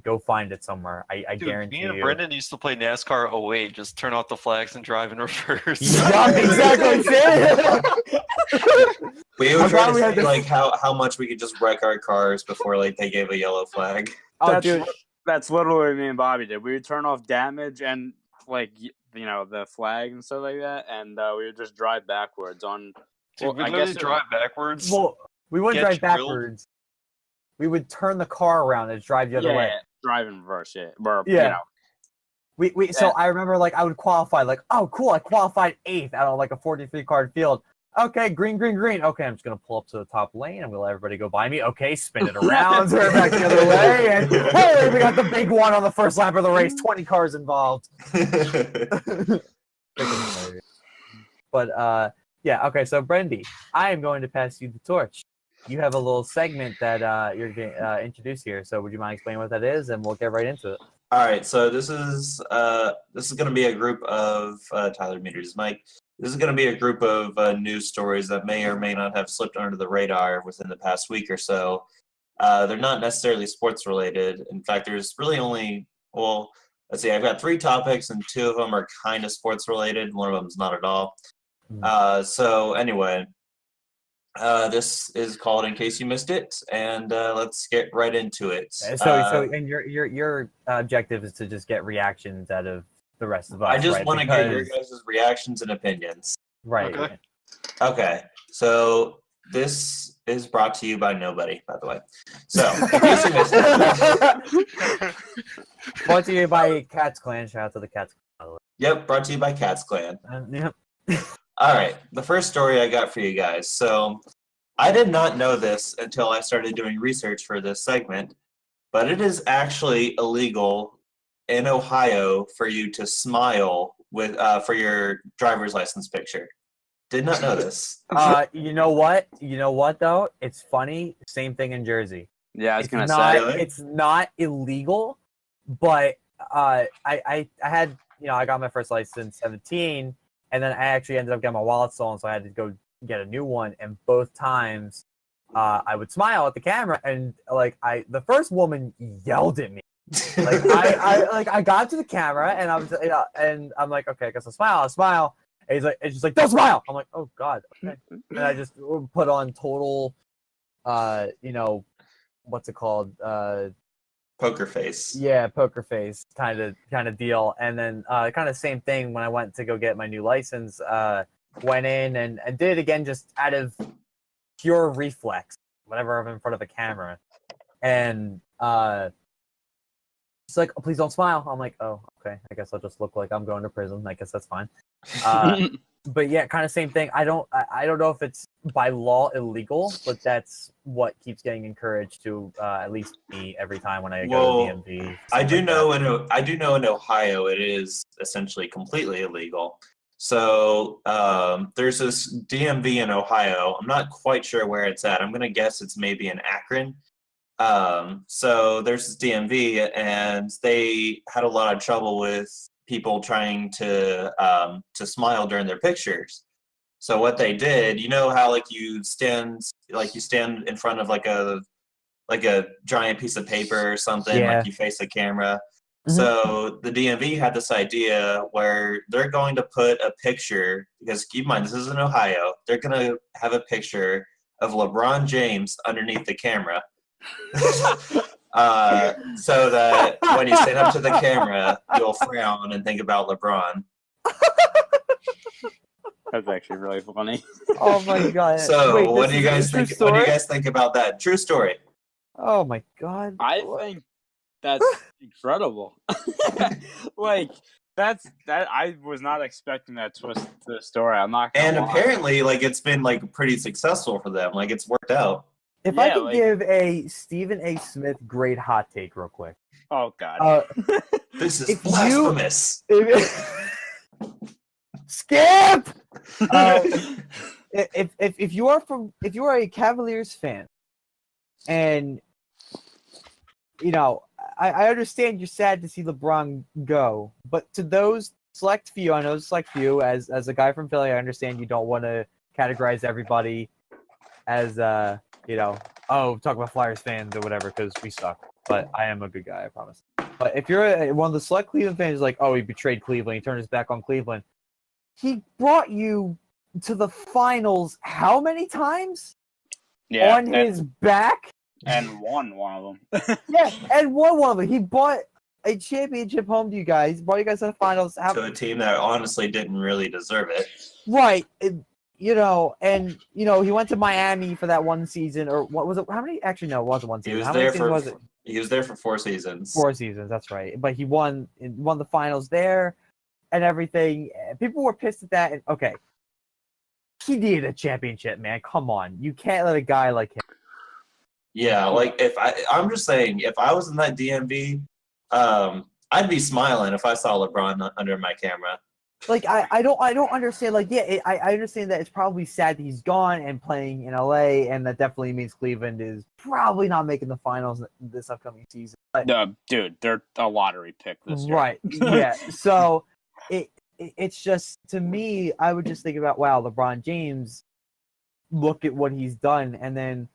go find it somewhere. I Dude, guarantee me you. and Brendan used to play NASCAR 08. Just turn off the flags and drive in reverse. Yeah, exactly. We were I'm glad trying we to had see this- like how much we could just wreck our cars before like they gave a yellow flag. Oh, dude. That's literally what me and Bobby did. We would turn off damage and like the flag and stuff like that, and we would just drive backwards on. Dude, we I literally guess drive backwards. Well, we wouldn't Get drive drilled. backwards. We would turn the car around and drive the other way. drive in reverse. Yeah, or, Yeah. So Yeah. I remember like I would qualify like, oh cool, I qualified 8th out of like a 43 card field. Okay, green. Okay, I'm just gonna pull up to the top lane. I'm gonna let everybody go by me. Okay, spin it around, turn back the other way, and hey, we got the big one on the first lap of the race. 20 cars involved. But yeah, okay. So Brendy, I am going to pass you the torch. You have a little segment that you're going to introduce here. So would you mind explaining what that is, and we'll get right into it. All right, so this is going to be a group of Tyler Meters, Mike. This is going to be a group of news stories that may or may not have slipped under the radar within the past week or so. They're not necessarily sports related. In fact, there's really only let's see. I've got 3 topics, and 2 of them are kind of sports related. One of them is not at all. So anyway, this is called In Case You Missed It, and let's get right into it. So and your objective is to just get reactions out of the rest of us. I just right? want to get your guys' reactions and opinions. Right. Okay. Okay, so this is brought to you by nobody, by the way. So, in case you missed it. Brought to you by Cats Clan. Shout out to the Cats Clan. Yep, brought to you by Cats Clan. Yep. All right, the first story I got for you guys. So, I did not know this until I started doing research for this segment, but it is actually illegal in Ohio for you to smile with for your driver's license picture. Did not know this. You know what? You know what though? It's funny. Same thing in Jersey. Yeah, I was gonna not, say. Really? It's not illegal, but I had I got my first license 17, and then I actually ended up getting my wallet stolen, so I had to go get a new one. And both times, I would smile at the camera, and the first woman yelled at me. I got to the camera, and I was and I'm like, okay, I guess I'll smile. And it's just like, don't smile. I'm like, oh god, okay. And I just put on total, what's it called? Poker face. Yeah, poker face kind of deal. And then kind of same thing when I went to go get my new license. Went in and did it again just out of pure reflex whenever I'm in front of a camera. And she's like, oh, please don't smile. I'm like, oh, okay. I guess I'll just look like I'm going to prison. I guess that's fine. But yeah, kind of same thing. I don't know if it's by law illegal, but that's what keeps getting encouraged to at least me every time when I go to the DMV. I do know in Ohio it is essentially completely illegal. So there's this DMV in Ohio. I'm not quite sure where it's at. I'm gonna guess it's maybe in Akron. So there's this DMV, and they had a lot of trouble with people trying to smile during their pictures. So what they did, you know how like you stand in front of like a giant piece of paper or something, Yeah. like you face the camera. Mhm. So the DMV had this idea where they're going to put a picture, because keep in mind, this is in Ohio, they're going to have a picture of LeBron James underneath the camera. So that when you stand up to the camera, you'll frown and think about LeBron. That's actually really funny. Oh my god! So Wait, what this do you is a guys true think? What do you story? guys think about that? True story. Oh my god! I think that's incredible. Like that. I was not expecting that twist to the story. I'm not gonna And lie. apparently, like, it's been like pretty successful for them. Like, it's worked out. If I Yeah, could like- give a Stephen A. Smith great hot take real quick. Oh god. This is If you- blasphemous. Skip. If you are a Cavaliers fan, and you know, I understand you're sad to see LeBron go, but to those select few, I know select few, as a guy from Philly, I understand you don't want to categorize everybody as oh, talk about Flyers fans or whatever, because we suck. But I am a good guy, I promise. But if you're one of the select Cleveland fans, like, oh, he betrayed Cleveland, he turned his back on Cleveland. He brought you to the finals how many times? Yeah, On his back? and won one of them. Yeah, and won one of them. He brought a championship home to you guys, brought you guys to the finals. To a team that honestly didn't really deserve it. Right. He went to Miami for that one season, or what was it? How many? Actually, no, it wasn't one He season. was How many there seasons for was it? He was there for 4 seasons. 4 seasons, that's right. But he won the finals there and everything. People were pissed at that. And okay, he needed a championship, man. Come on, you can't let a guy like him. Yeah, like I'm just saying, if I was in that DMV, I'd be smiling if I saw LeBron under my camera. Like I don't understand. Like I understand that it's probably sad that he's gone and playing in LA, and that definitely means Cleveland is probably not making the finals this upcoming season. But, No, dude, they're a lottery pick this year. right? Yeah. So it's just, to me, I would just think about, wow, LeBron James. Look at what he's done, and then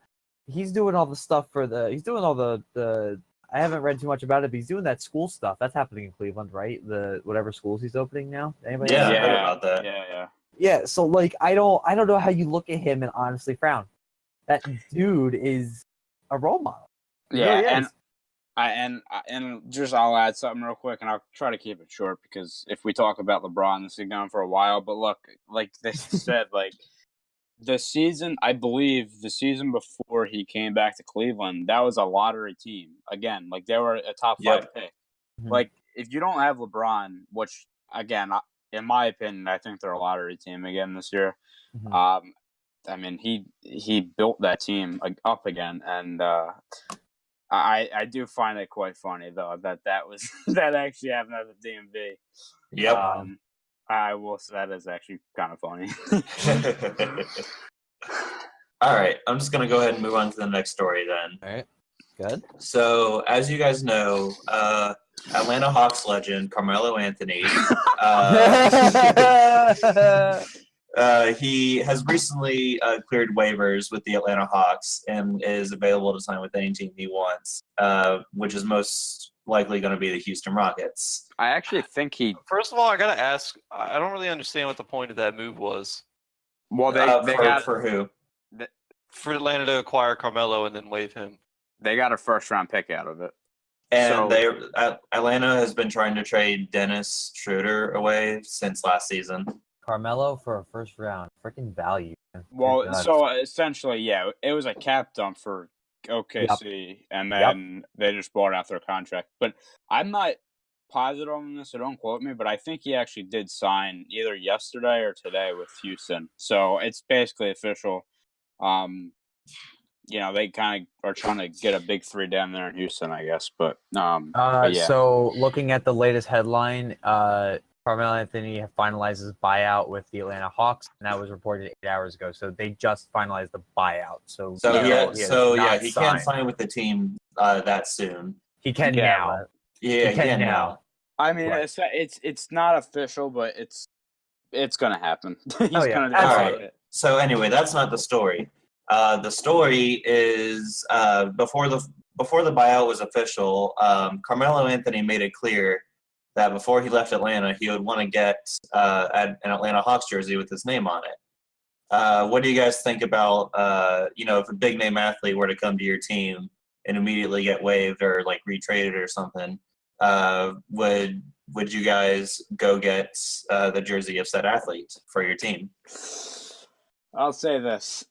he's doing all the stuff he's doing all the. I haven't read too much about it, but he's doing that school stuff. That's happening in Cleveland, right? The whatever schools he's opening now. Anybody? Yeah, else? I heard about that. Yeah. Yeah. So like, I don't know how you look at him and honestly frown. That dude is a role model. He Yeah, really and is. and just I'll add something real quick, and I'll try to keep it short because if we talk about LeBron, this is going for a while. But look, like they said, like the season before he came back to Cleveland, that was a lottery team again. Like they were a top 5 Yep. pick. Mhm. Like if you don't have LeBron, which again, in my opinion, I think they're a lottery team again this year. Mhm. I mean, he built that team up again, and I do find it quite funny though that was that actually happened at the DMV. Yep. I will say that is actually kind of funny. All right, I'm just gonna go ahead and move on to the next story then. All right. Good. So, as you guys know, Atlanta Hawks legend Carmelo Anthony, he has recently cleared waivers with the Atlanta Hawks and is available to sign with any team he wants, which is most likely going to be the Houston Rockets. I actually think he. First of all, I gotta ask. I don't really understand what the point of that move was. Well, they got For who? For Atlanta to acquire Carmelo and then waive him. they got a first round pick out of it. And So- Atlanta has been trying to trade Dennis Schroeder away since last season. Carmelo for a first round, freaking value. Man. Well, Good God. so essentially, yeah, it was a cap dump for OKC, and then they just bought out their contract. But I'm not positive on this, so don't quote me. But I think he actually did sign either yesterday or today with Houston, so it's basically official. They kind of are trying to get a big 3 down there in Houston, I guess. But yeah. So looking at the latest headline, Carmelo Anthony finalized his buyout with the Atlanta Hawks, and that was reported 8 hours ago. So they just finalized the buyout. So he can't sign with the team that soon. He can Yeah, now. but- Yeah, he can now. I mean, Right. it's not official, but it's gonna happen. He's Oh, yeah. gonna do Alright. it. So anyway, that's not the story. The story is before the buyout was official, Carmelo Anthony made it clear that before he left Atlanta, he would want to get an Atlanta Hawks jersey with his name on it. What do you guys think about if a big name athlete were to come to your team and immediately get waived or like retraded or something? Would you guys go get the jersey of said athlete for your team? I'll say this: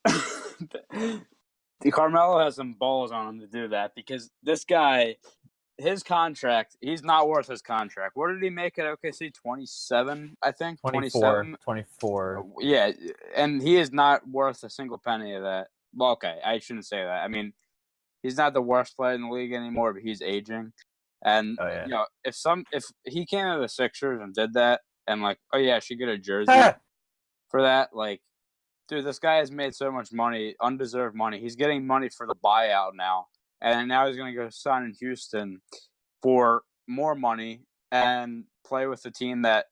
Carmelo has some balls on him to do that because this guy, his contract, he's not worth his contract. What did he make at OKC? 27, I think. 27? 24. Yeah, and he is not worth a single penny of that. Well, okay, I shouldn't say that. I mean, he's not the worst player in the league anymore, but he's aging. And if he came to the Sixers and did that, and like, oh yeah, I should get a jersey for that, like. Dude, this guy has made so much money, undeserved money. He's getting money for the buyout now. And now he's going to go sign in Houston for more money and play with a team that,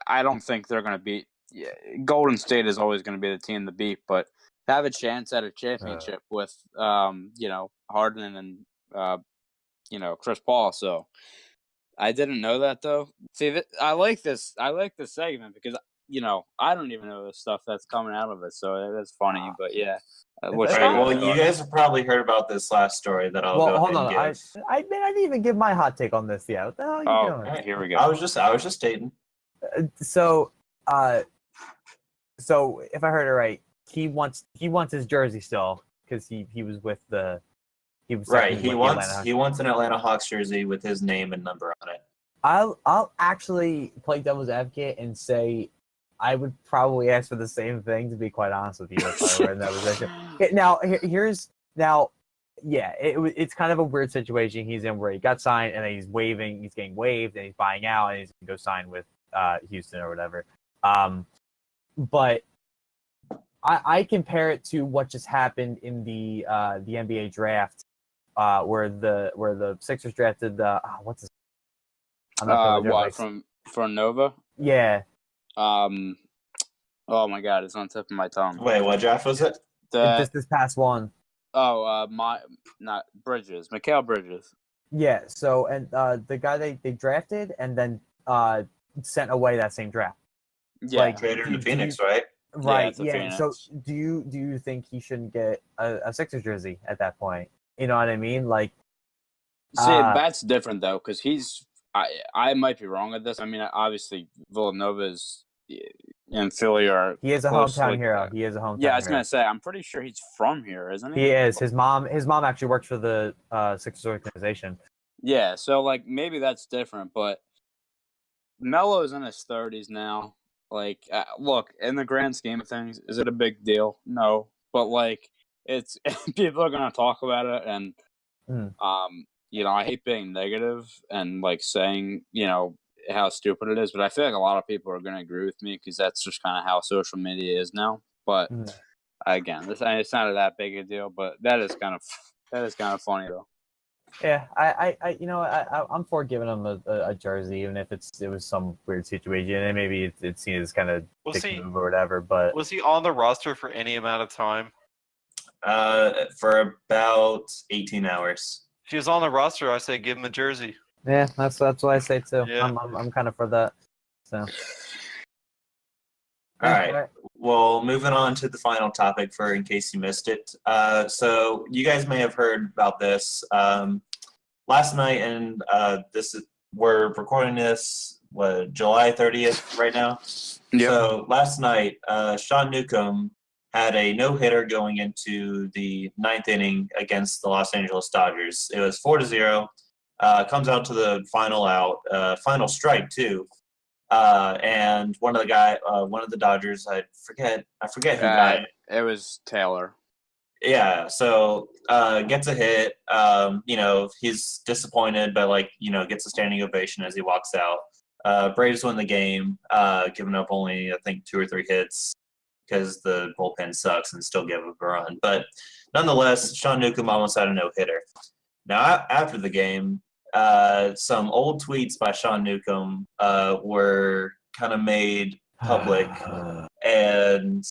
I don't think they're going to beat. Yeah, Golden State is always going to be the team to beat, but have a chance at a championship with, Harden and, Chris Paul. So I didn't know that, though. See, I like this segment because – I don't even know the stuff that's coming out of it, so that's funny. But yeah, you guys have probably heard about this last story that I'll go ahead and give. I didn't even give my hot take on this yet. What the hell are you doing? Right, here we go. I was just stating. So if I heard it right, he wants his jersey still because he was with the he was right. He wants an Atlanta Hawks jersey with his name and number on it. I'll actually play devil's advocate and say I would probably ask for the same thing, to be quite honest with you, if I were in that position. It's kind of a weird situation he's in where he got signed and then he's getting waived, and he's buying out, and he's going to go sign with Houston or whatever. But I compare it to what just happened in the NBA draft, where the Sixers drafted what's his from Nova? Yeah. Oh my God, it's on the tip of my tongue. Wait, what draft was it? This past one. Oh, not Bridges, Mikal Bridges. Yeah. So and the guy they drafted and then sent away that same draft. Yeah, traded to Phoenix, right? Right. Yeah. So do you think he shouldn't get a Sixers jersey at that point? You know what I mean? Like, see, that's different though, because he's. I might be wrong with this. I mean, obviously Villanova's and Philly are. He is a hometown hero. He is a hometown. Yeah, I was gonna say. I'm pretty sure he's from here, isn't he? He is. His mom actually works for the Sixers organization. Yeah, so like maybe that's different, but Melo's in his 30s now. Like, look, in the grand scheme of things, is it a big deal? No, but like, it's people are gonna talk about it, and I hate being negative and like saying, how stupid it is, but I feel like a lot of people are going to agree with me because that's just kind of how social media is now. But again, it's not that big a deal, but that is kind of funny though. Yeah, I'm for giving him a jersey, even if it was some weird situation, and maybe it's seen as kind of dick move or whatever. But was he on the roster for any amount of time? For about 18 hours. If he was on the roster, I say give him a jersey. Yeah, that's what I say too. Yeah. I'm kind of for that. So. All right. Well, moving on to the final topic in case you missed it. So you guys may have heard about this last night, and we're recording this July 30th right now. Yeah. So last night, Sean Newcomb had a no-hitter going into the ninth inning against the Los Angeles Dodgers. It was 4-0. Comes out to the final strike too. And one of the Dodgers, I forget who got it. It was Taylor. Yeah, so gets a hit. He's disappointed, but gets a standing ovation as he walks out. Braves win the game, giving up only, I think, 2 or 3 hits because the bullpen sucks and still give up a run. But nonetheless, Sean Newcomb almost had a no-hitter. Now, after the game, some old tweets by Sean Newcomb were kind of made public and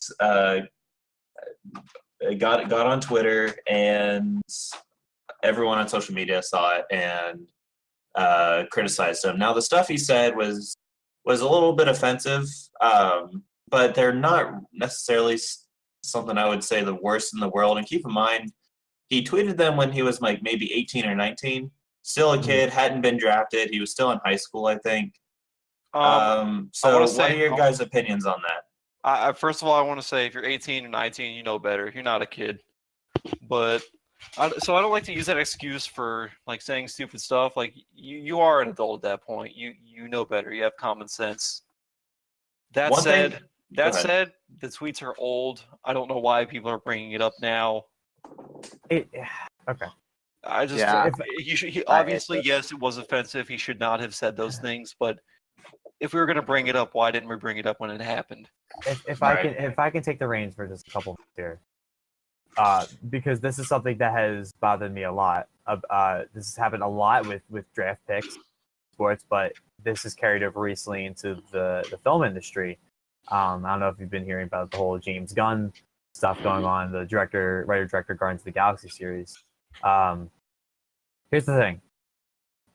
got on Twitter, and everyone on social media saw it and criticized him. Now, the stuff he said was a little bit offensive, but they're not necessarily something I would say the worst in the world. And keep in mind, he tweeted them when he was like maybe 18 or 19, still a kid, hadn't been drafted. He was still in high school, I think. So what are your guys' opinions on that? First of all, I want to say if you're 18 or 19, you know better. You're not a kid. But so I don't like to use that excuse for like saying stupid stuff. Like you are an adult at that point. You know better. You have common sense. That said, the tweets are old. I don't know why people are bringing it up now. Okay. I just obviously yes, it was offensive. He should not have said those things. But if we were going to bring it up, why didn't we bring it up when it happened? If I can take the reins for just a couple minutes here, because this is something that has bothered me a lot. This has happened a lot with draft picks, sports, but this has carried over recently into the film industry. I don't know if you've been hearing about the whole James Gunn stuff going on, the writer-director Guardians of the Galaxy series. Here's the thing.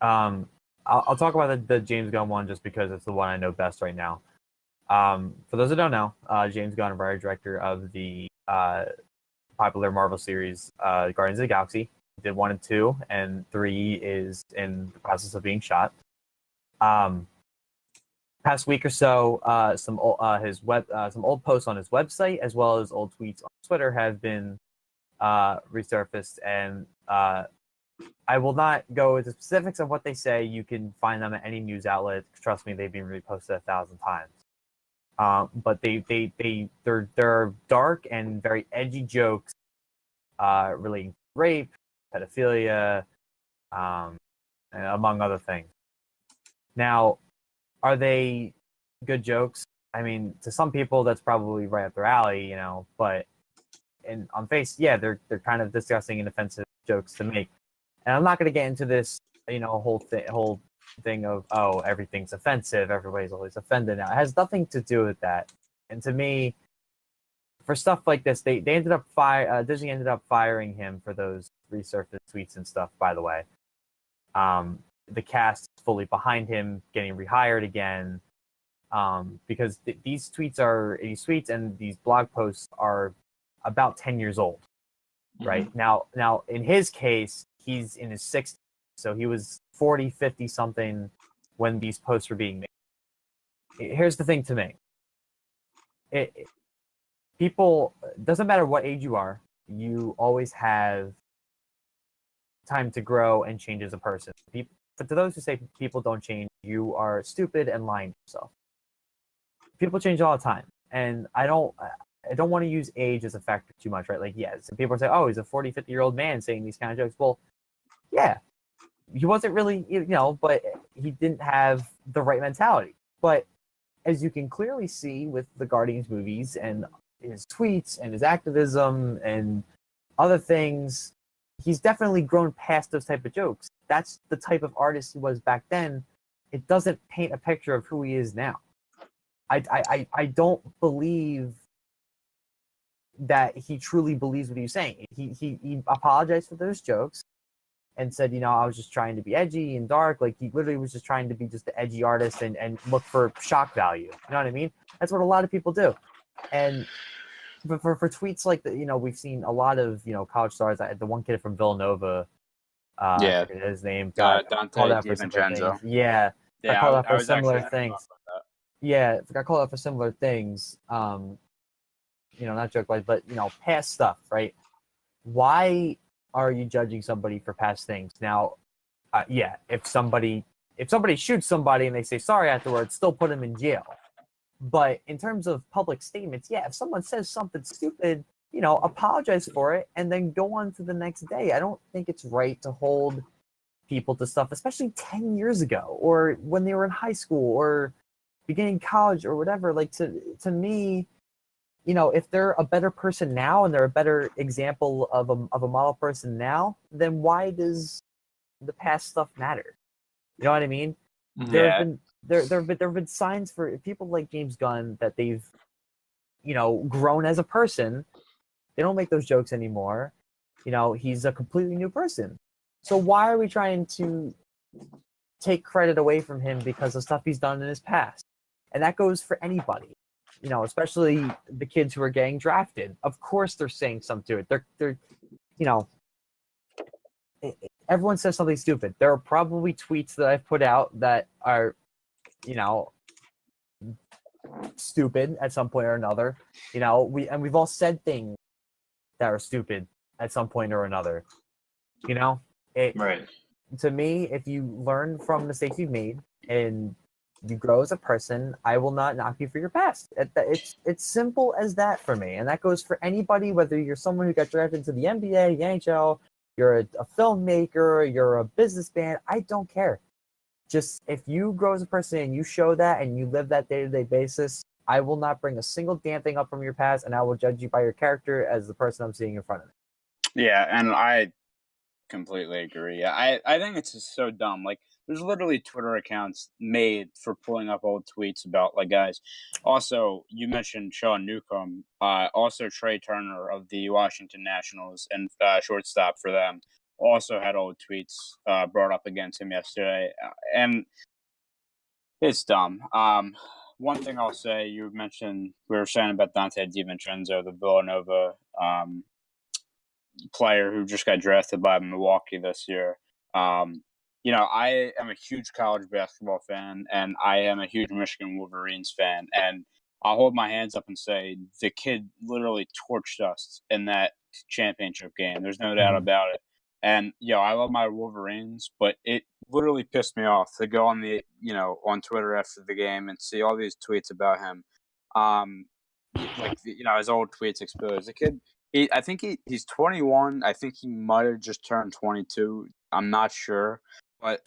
I'll talk about the James Gunn one just because it's the one I know best right now. For those that don't know, James Gunn, writer-director of the popular Marvel series Guardians of the Galaxy, did 1 and 2, and 3 is in the process of being shot. Past week or so, some old posts on his website as well as old tweets on Twitter have been resurfaced, and I will not go into specifics of what they say. You can find them at any news outlet. Trust me, they've been reposted 1,000 times. But they're dark and very edgy jokes relating to rape, pedophilia, and among other things. Now, are they good jokes? I mean, to some people, that's probably right up their alley, But on face, yeah, they're kind of disgusting and offensive jokes to make. And I'm not going to get into this, whole thing of everything's offensive, everybody's always offended now. It has nothing to do with that. And to me, for stuff like this, they ended up Disney ended up firing him for those resurfaced tweets and stuff. By the way, the cast is fully behind him getting rehired again, because these tweets and these blog posts are about 10 years old, right? Mm-hmm. Now in his case, he's in his 60s, so he was 40, 50 something when these posts were being made. Here's the thing to me. People, doesn't matter what age you are, you always have time to grow and change as a person. But to those who say people don't change, you are stupid and lying to yourself. People change all the time, and I don't want to use age as a factor too much, right? Like, yes, and people say, oh, he's a 40, 50-year-old man saying these kind of jokes. Well, yeah, he wasn't really, but he didn't have the right mentality. But as you can clearly see with the Guardians movies and his tweets and his activism and other things, he's definitely grown past those type of jokes. That's the type of artist he was back then. It doesn't paint a picture of who he is now. I don't believe that he truly believes what he was saying. He apologized for those jokes and said, I was just trying to be edgy and dark. Like, he literally was just trying to be just an edgy artist and look for shock value. You know what I mean? That's what a lot of people do. And for tweets like we've seen a lot of, college stars. The one kid from Villanova, I forget his name, got called out for similar things. Yeah, got called out for similar things. Yeah, got called out for similar things. Not joke-wise, but past stuff, right? Why are you judging somebody for past things? Now, if somebody shoots somebody and they say sorry afterwards, still put them in jail. But in terms of public statements, if someone says something stupid, apologize for it and then go on to the next day. I don't think it's right to hold people to stuff, especially 10 years ago, or when they were in high school, or beginning college, or whatever. Like, to me, you know, if they're a better person now and they're a better example of a model person now, then why does the past stuff matter? You know what I mean? Yeah. There have been signs for people like James Gunn that they've, you know, grown as a person. They don't make those jokes anymore. You know, he's a completely new person. So why are we trying to take credit away from him because of stuff he's done in his past? And that goes for anybody. You know, especially the kids who are getting drafted. Of course, they're saying something to it. They're, you know, everyone says something stupid. There are probably tweets that I've put out that are, you know, stupid at some point or another. You know, we've all said things that are stupid at some point or another. You know, Right. To me, if you learn from mistakes you've made and you grow as a person, I will not knock you for your past. It's simple as that for me, and that goes for anybody. Whether you're someone who got drafted into the NBA, the NHL, you're a filmmaker, you're a businessman, I don't care. Just if you grow as a person and you show that and you live that day-to-day basis, I will not bring a single damn thing up from your past, and I will judge you by your character as the person I'm seeing in front of me. Yeah, and I completely agree. I think it's just so dumb. Like, there's literally Twitter accounts made for pulling up old tweets about, like, guys. Also, you mentioned Sean Newcomb. Also, Trey Turner of the Washington Nationals and shortstop for them also had old tweets brought up against him yesterday. And it's dumb. One thing I'll say, you mentioned, we were saying about Dante DiVincenzo, the Villanova player who just got drafted by Milwaukee this year. You know, I am a huge college basketball fan, and I am a huge Michigan Wolverines fan. And I'll hold my hands up and say the kid literally torched us in that championship game. There's no doubt about it. And, I love my Wolverines, but it literally pissed me off to go on on Twitter after the game and see all these tweets about him. His old tweets exposed. The kid, I think he's 21. I think he might have just turned 22. I'm not sure. But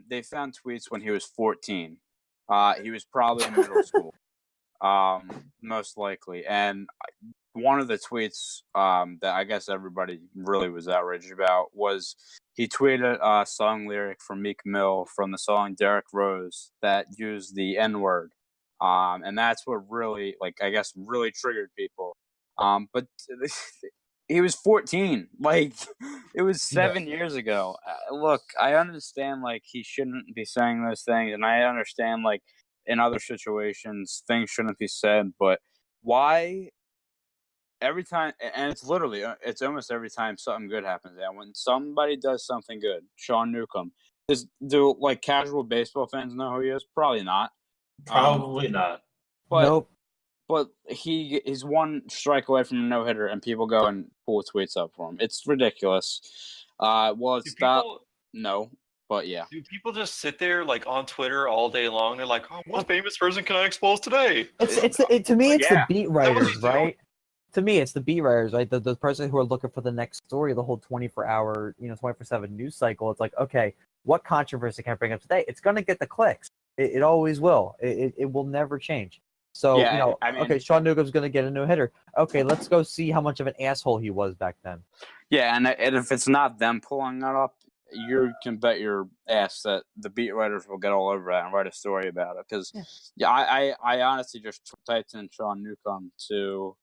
they found tweets when he was 14. He was probably in middle school, most likely. And one of the tweets that I guess everybody really was outraged about was he tweeted a song lyric from Meek Mill from the song Derrick Rose that used the N-word. And that's what really, really triggered people. But he was 14. Like, it was 7 years ago. Look, I understand, he shouldn't be saying those things, and I understand, in other situations, things shouldn't be said, but why every time, and it's almost every time something good happens, and when somebody does something good, Sean Newcomb, do casual baseball fans know who he is? Probably not. Probably not. But, nope. But he's one strike away from a no-hitter, and people go and pull tweets up for him. It's ridiculous. No, but yeah. Do people just sit there on Twitter all day long? They're like, "Oh, what famous person can I expose today?" To me, it's the beat writers, do? right? To me, it's the beat writers, right? The person who are looking for the next story, the whole 24-hour, 24/7 news cycle. It's like, okay, what controversy can I bring up today? It's gonna get the clicks. It always will. It will never change. So, okay, Sean Newcomb's going to get a no hitter. Okay, let's go see how much of an asshole he was back then. Yeah, and if it's not them pulling that up, you can bet your ass that the beat writers will get all over that and write a story about it. Because, I honestly just typed in Sean Newcomb to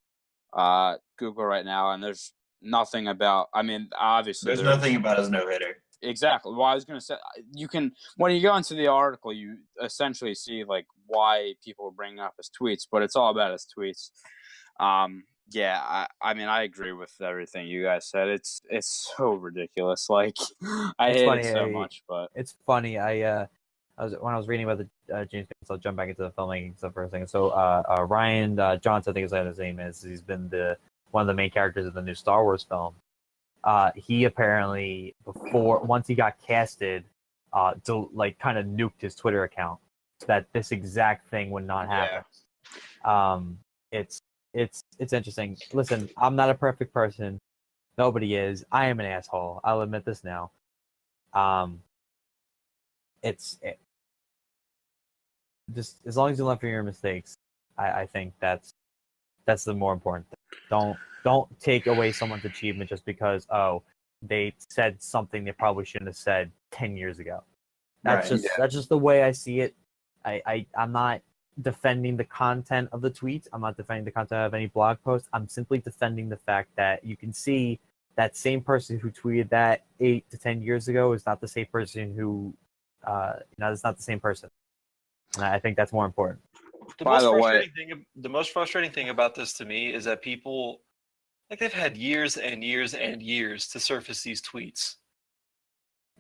Google right now, and there's nothing about, obviously. There's nothing about his no hitter. Exactly. Well, I was going to say, when you go into the article, you essentially see why people are bringing up his tweets, but it's all about his tweets. I agree with everything you guys said. It's so ridiculous. I hate it so much, but it's funny. When I was reading about the James Gunn, so I'll jump back into the filmmaking stuff for a second. So Ryan Johnson, I think his name is. He's been one of the main characters of the new Star Wars film. He apparently once he got casted, kind of nuked his Twitter account so that this exact thing would not happen. Yeah. It's interesting. Listen, I'm not a perfect person. Nobody is. I am an asshole. I'll admit this now. Just as long as you learn from your mistakes, I think that's the more important thing. Don't take away someone's achievement just because they said something they probably shouldn't have said 10 years ago. That's just the way I see it. I'm not defending the content of the tweets. I'm not defending the content of any blog post. I'm simply defending the fact that you can see that same person who tweeted that 8 to 10 years ago is not the same person who, it's not the same person. And I think that's more important. The most frustrating thing about this to me is that people, like, they've had years and years and years to surface these tweets.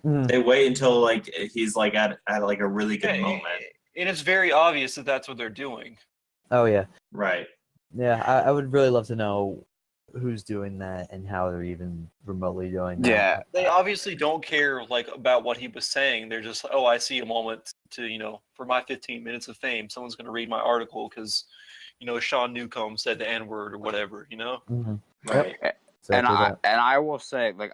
They wait until like he's like at like a really good moment, and it's very obvious that that's what they're doing. Oh yeah, right? Yeah, I would really love to know who's doing that and how they're even remotely doing that. Yeah, they obviously don't care like about what he was saying. They're just, oh, I see a moment to for my 15 minutes of fame, someone's going to read my article because Sean Newcomb said the N-word or whatever. Mm-hmm. Right. Yep. And I will say, like,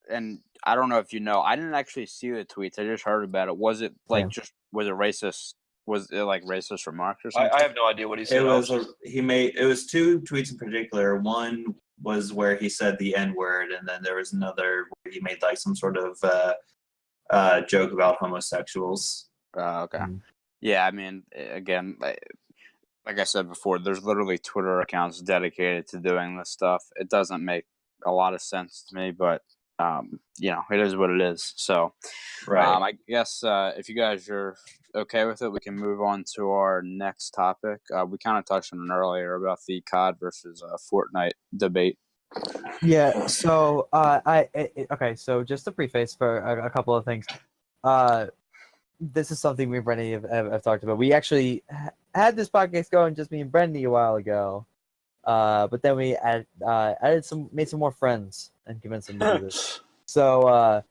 and I don't know if you know, I didn't actually see the tweets. I just heard about it. Was it like was it racist? Was it like racist remarks or something? I have no idea what he said. It was two tweets in particular. One was where he said the N-word, and then there was another where he made like some sort of joke about homosexuals. Okay. Yeah, I mean, again, like I said before, there's literally Twitter accounts dedicated to doing this stuff. It doesn't make a lot of sense to me, but it is what it is. So, I guess if you guys are okay with it, we can move on to our next topic. We kind of touched on it earlier about the COD versus Fortnite debate. Yeah. So, So, just to preface for a couple of things, this is something me and Brendy have talked about. We actually had this podcast going, just me and Brendy, a while ago. But then we made some more friends and convinced them to do this. So,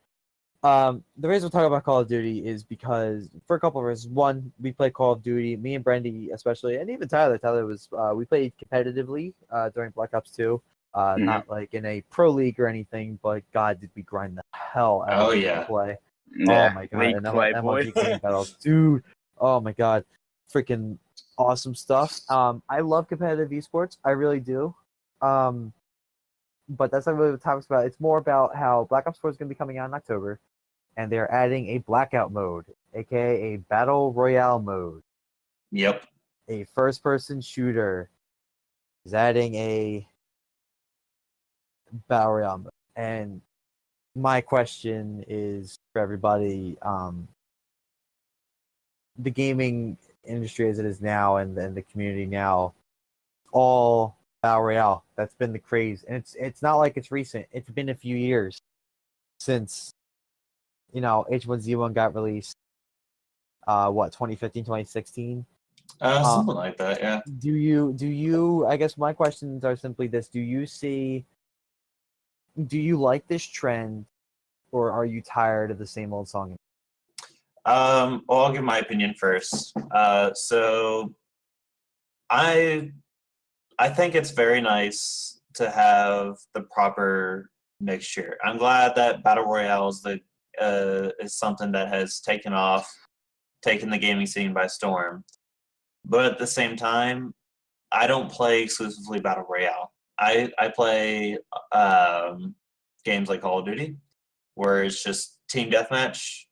the reason we're talking about Call of Duty is because for a couple of reasons. One, we play Call of Duty, me and Brendy especially, and even Tyler. Tyler was we played competitively during Black Ops 2. Not like in a pro league or anything, but God, did we grind the hell out of play. Yeah, oh my God, and MLG game battles, dude. Oh my God, freaking awesome stuff. I love competitive esports, I really do. But that's not really what the topic's about. It's more about how Black Ops 4 is going to be coming out in October, and they're adding a blackout mode, aka a battle royale mode. Yep. A first-person shooter is adding a battle royale mode, and my question is for everybody: the gaming industry as it is now, and the community now, all battle royale. That's been the craze, and it's not like it's recent. It's been a few years since H1Z1 got released. 2015, 2016. Something like that. Yeah. Do you? I guess my questions are simply this: Do you like this trend, or are you tired of the same old song? Well, I'll give my opinion first. So I think it's very nice to have the proper mixture. I'm glad that Battle Royale is something that has taken the gaming scene by storm. But at the same time, I don't play exclusively Battle Royale. I play games like Call of Duty, where it's just team deathmatch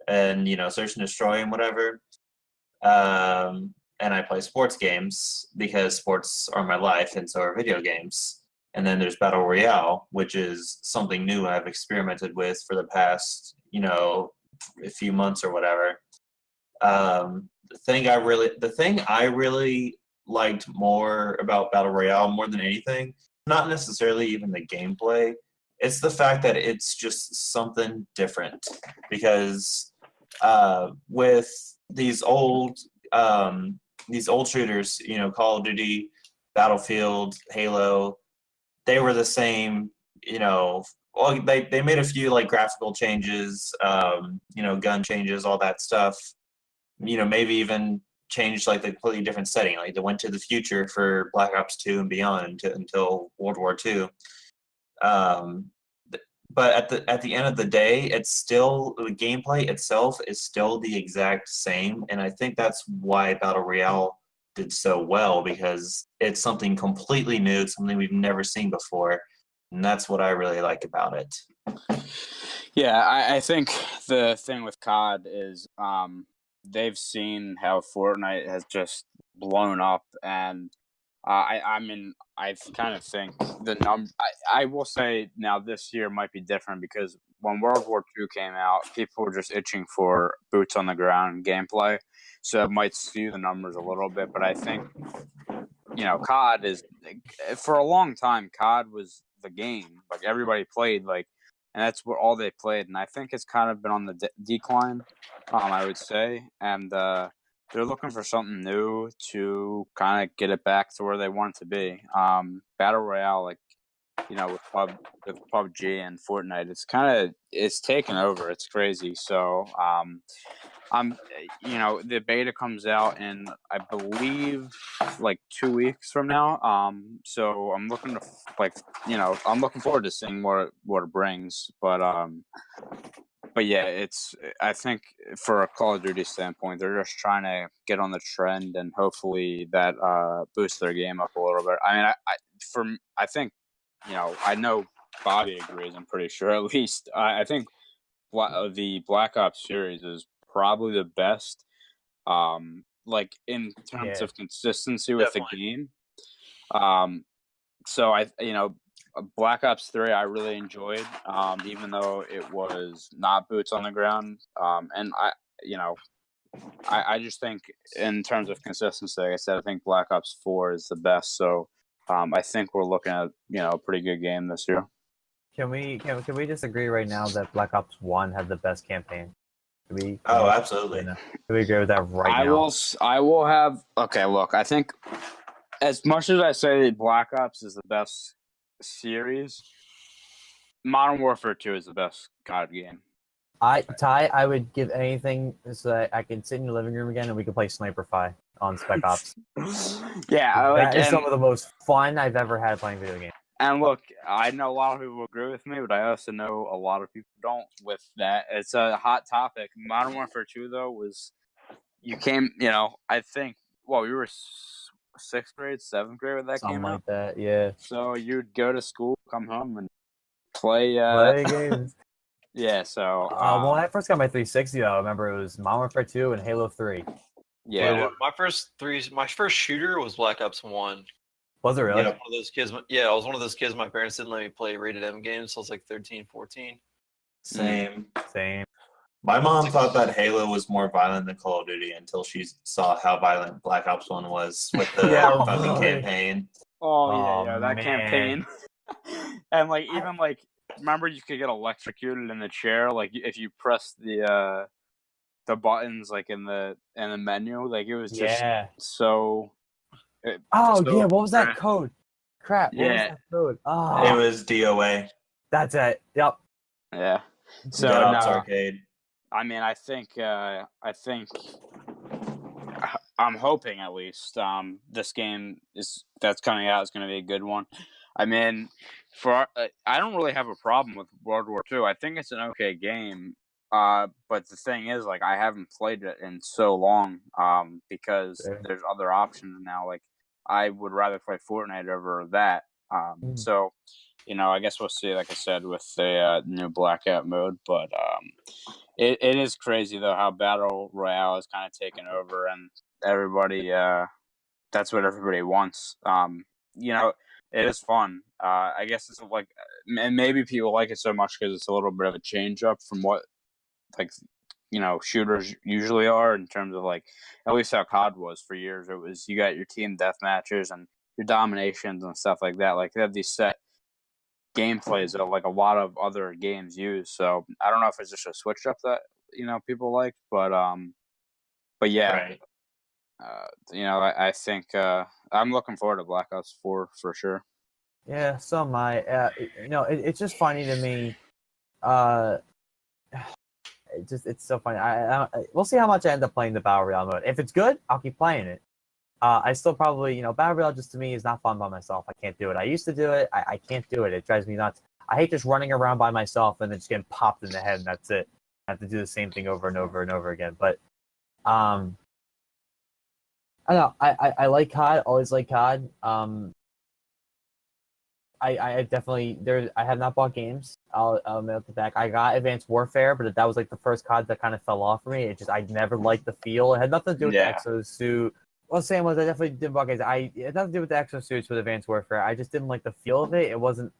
and search and destroy and whatever. And I play sports games because sports are my life, and so are video games. And then there's Battle Royale, which is something new I've experimented with for the past a few months or whatever. The thing I really liked more about Battle Royale, more than anything, not necessarily even the gameplay, it's the fact that it's just something different. Because with these old shooters, Call of Duty, Battlefield, Halo, they were the same. Well, they made a few like graphical changes, gun changes, all that stuff. Maybe even changed like the completely different setting. Like they went to the future for Black Ops 2 and beyond until World War II. But at the end of the day, it's still the gameplay itself is still the exact same, and I think that's why Battle Royale did so well because it's something completely new, something we've never seen before, and that's what I really like about it. Yeah, I think the thing with COD is they've seen how Fortnite has just blown up, and I mean, I kind of think I will say now this year might be different because when World War II came out, people were just itching for boots on the ground gameplay, so it might skew the numbers a little bit. But I think COD is for a long time. COD was the game, like everybody played, like, and that's what all they played. And I think it's kind of been on the decline, I would say, and they're looking for something new to kind of get it back to where they want it to be. Battle Royale, like, with PUBG and Fortnite, it's taken over. It's crazy. So, the beta comes out in, I believe, like 2 weeks from now. So I'm looking to I'm looking forward to seeing what it brings. But yeah, I think for a Call of Duty standpoint, they're just trying to get on the trend and hopefully that boosts their game up a little bit. I mean, I think, I know Bobby agrees. I'm pretty sure at least. I think the Black Ops series is probably the best, like in terms of consistency with the game. So Black Ops 3 I really enjoyed, even though it was not boots on the ground. And I just think in terms of consistency, like I said, I think Black Ops 4 is the best. So I think we're looking at a pretty good game this year. Can we just agree right now that Black Ops 1 had the best campaign? Absolutely. Can we agree with that now? I will have. Okay, look, I think as much as I say Black Ops is the best series, Modern Warfare 2 is the best COD game. I would give anything so that I can sit in your living room again and we could play Sniper Fi on Spec Ops. Yeah, that is some of the most fun I've ever had playing video games. And look, I know a lot of people agree with me, but I also know a lot of people don't with that. It's a hot topic. Modern Warfare 2, though, I think, we were 6th grade, 7th grade when that came out. Something like that, yeah. So you'd go to school, come home, and play games. Yeah, so... when I first got my 360, though, I remember it was Modern Warfare 2 and Halo 3. Yeah. Dude, my first shooter was Black Ops 1. Was it really? I was one of those kids. Yeah, I was one of those kids. My parents didn't let me play rated M games, so I was like 13, 14. Same. My mom thought that Halo was more violent than Call of Duty until she saw how violent Black Ops 1 was with the fucking campaign. Oh, yeah, that campaign. And remember you could get electrocuted in the chair, like if you press the buttons like in the menu, like it was just so. What was that code? Crap. What was that code? Oh. It was DOA. That's it. Yep. Yeah. So Arcade. I mean, I think I'm hoping at least this game that's coming out is going to be a good one. I mean, I don't really have a problem with World War II. I think it's an okay game. But the thing is, like, I haven't played it in so long because there's other options now. Like, I would rather play Fortnite over that. So, I guess we'll see, like I said, with the new Blackout mode. But it is crazy, though, how Battle Royale is kind of taken over and everybody, that's what everybody wants. It is fun. I guess it's like, and maybe people like it so much because it's a little bit of a change up from what, shooters usually are in terms of like, at least how COD was for years. It was, you got your team death matches and your dominations and stuff like that. Like they have these set gameplays that like a lot of other games use. So I don't know if it's just a switch up that, people like, but yeah, right. I think I'm looking forward to Black Ops 4 for sure. Yeah, so am I. It's just funny to me. It's so funny. We'll see how much I end up playing the Battle Royale mode. If it's good, I'll keep playing it. I still probably, Battle Royale just to me is not fun by myself. I can't do it. I used to do it. I can't do it. It drives me nuts. I hate just running around by myself and then just getting popped in the head and that's it. I have to do the same thing over and over and over again. But I don't know. I like COD. Always like COD. I definitely I have not bought games. I'll admit the fact. I got Advanced Warfare, but that was like the first COD that kind of fell off for me. I never liked the feel. It had nothing to do with the exosuit. Well, same was I definitely didn't buy games. It had nothing to do with the exosuits with Advanced Warfare. I just didn't like the feel of it. It wasn't.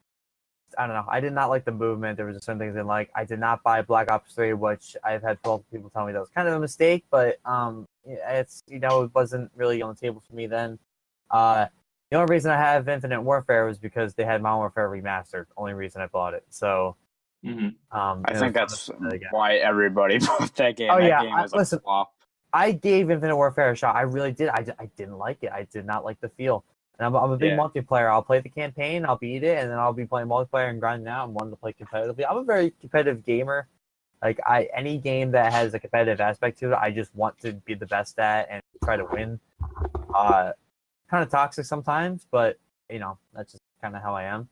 I don't know. I did not like the movement. There was just some things I didn't like. I did not buy Black Ops 3, which I've had 12 people tell me that was kind of a mistake, but it's it wasn't really on the table for me then. The only reason I have Infinite Warfare was because they had Modern Warfare Remastered. Only reason I bought it. So, I think that's why everybody bought that game. Oh that yeah, game was a flop. I gave Infinite Warfare a shot. I really did. I didn't like it. I did not like the feel. And I'm a big multiplayer. I'll play the campaign, I'll beat it, and then I'll be playing multiplayer and grinding out and wanting to play competitively. I'm a very competitive gamer. Like any game that has a competitive aspect to it, I just want to be the best at and try to win. Kind of toxic sometimes, but that's just kind of how I am.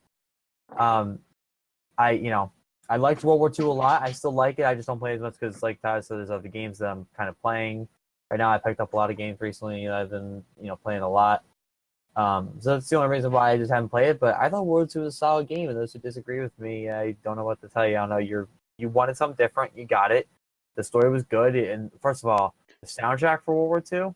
I liked World War II a lot. I still like it. I just don't play as much because, like Tyler said, there's other games that I'm kind of playing right now. I picked up a lot of games recently. I've been playing a lot. So that's the only reason why I just haven't played it. But I thought World War II was a solid game, and those who disagree with me, I don't know what to tell you. I don't know you wanted something different. You got it. The story was good, and first of all, the soundtrack for World War II,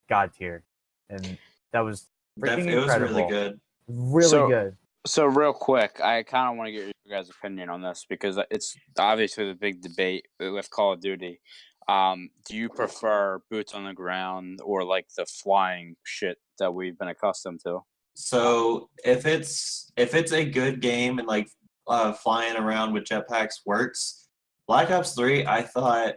God tier, and that was freaking incredible. It was really good. Really good. So real quick, I kind of want to get your guys' opinion on this because it's obviously the big debate with Call of Duty. Do you prefer boots on the ground or like the flying shit that we've been accustomed to? So if it's a good game and like flying around with jetpacks works, Black Ops 3 I thought,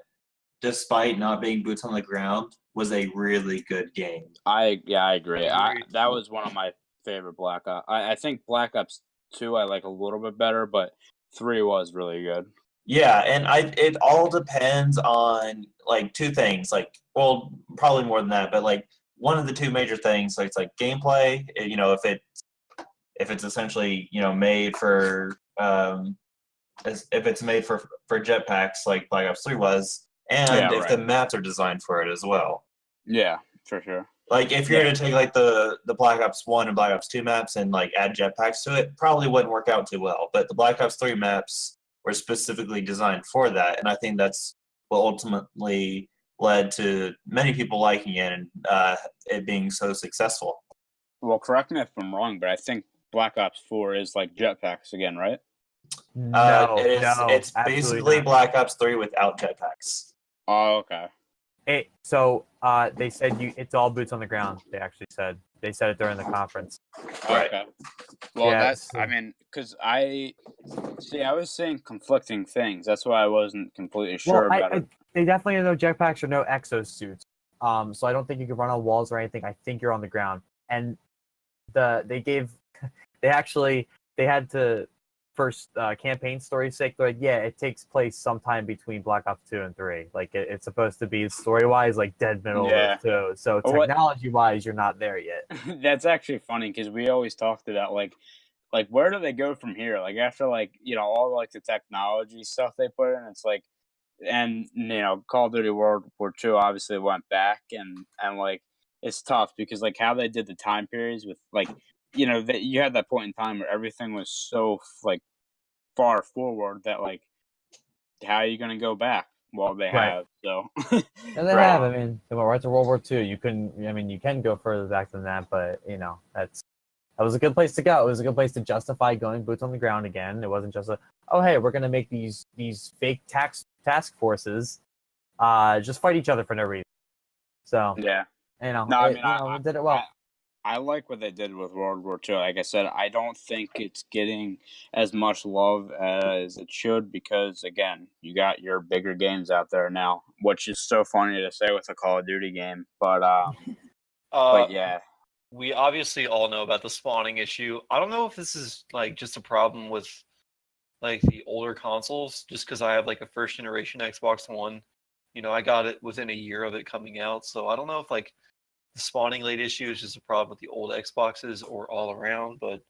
despite not being boots on the ground, was a really good game. I agree. That was one of my favorite Black Ops. I think Black Ops 2 I like a little bit better, but 3 was really good. Yeah, and it all depends on like two things. Like, well, probably more than that, but like one of the two major things, like it's like gameplay. If it's essentially made for if it's made for jetpacks like Black Ops 3 was, and if the maps are designed for it as well. Yeah, for sure. Like if you're to take like the Black Ops 1 and Black Ops 2 maps and like add jetpacks to it, probably wouldn't work out too well. But the Black Ops 3 maps were specifically designed for that, and I think that's what ultimately led to many people liking it and it being so successful. Well, correct me if I'm wrong, but I think Black Ops 4 is like jetpacks again, right? No, it's basically not. Black Ops 3 without jetpacks. Oh, okay. They said it's all boots on the ground. They said it during the conference. Right. Okay. Well, because I was saying conflicting things. That's why I wasn't completely sure about it. They definitely have no jetpacks or no exosuits. So I don't think you can run on walls or anything. I think you're on the ground. And they had to, first campaign story's sake, they're like, it takes place sometime between Black Ops 2 and 3. Like it's supposed to be story-wise like dead middle of 2. So technology-wise, you're not there yet. That's actually funny because we always talked about like where do they go from here? Like after all like the technology stuff they put in, it's like, and Call of Duty World War II obviously went back and like it's tough because like how they did the time periods with like you had that point in time where everything was so like far forward that like how are you going to go back? Well, they have so. And they have. I mean, they went right to World War II. You can go further back than that, but that was a good place to go. It was a good place to justify going boots on the ground again. It wasn't just we're going to make these fake task forces just fight each other for no reason. So yeah, it did it well. I like what they did with World War II. Like I said, I don't think it's getting as much love as it should because, again, you got your bigger games out there now, which is so funny to say with a Call of Duty game. But yeah. We obviously all know about the spawning issue. I don't know if this is like just a problem with like the older consoles, just because I have like a first generation Xbox One. I got it within a year of it coming out, so I don't know if like the spawning late issue is just a problem with the old Xboxes or all around, but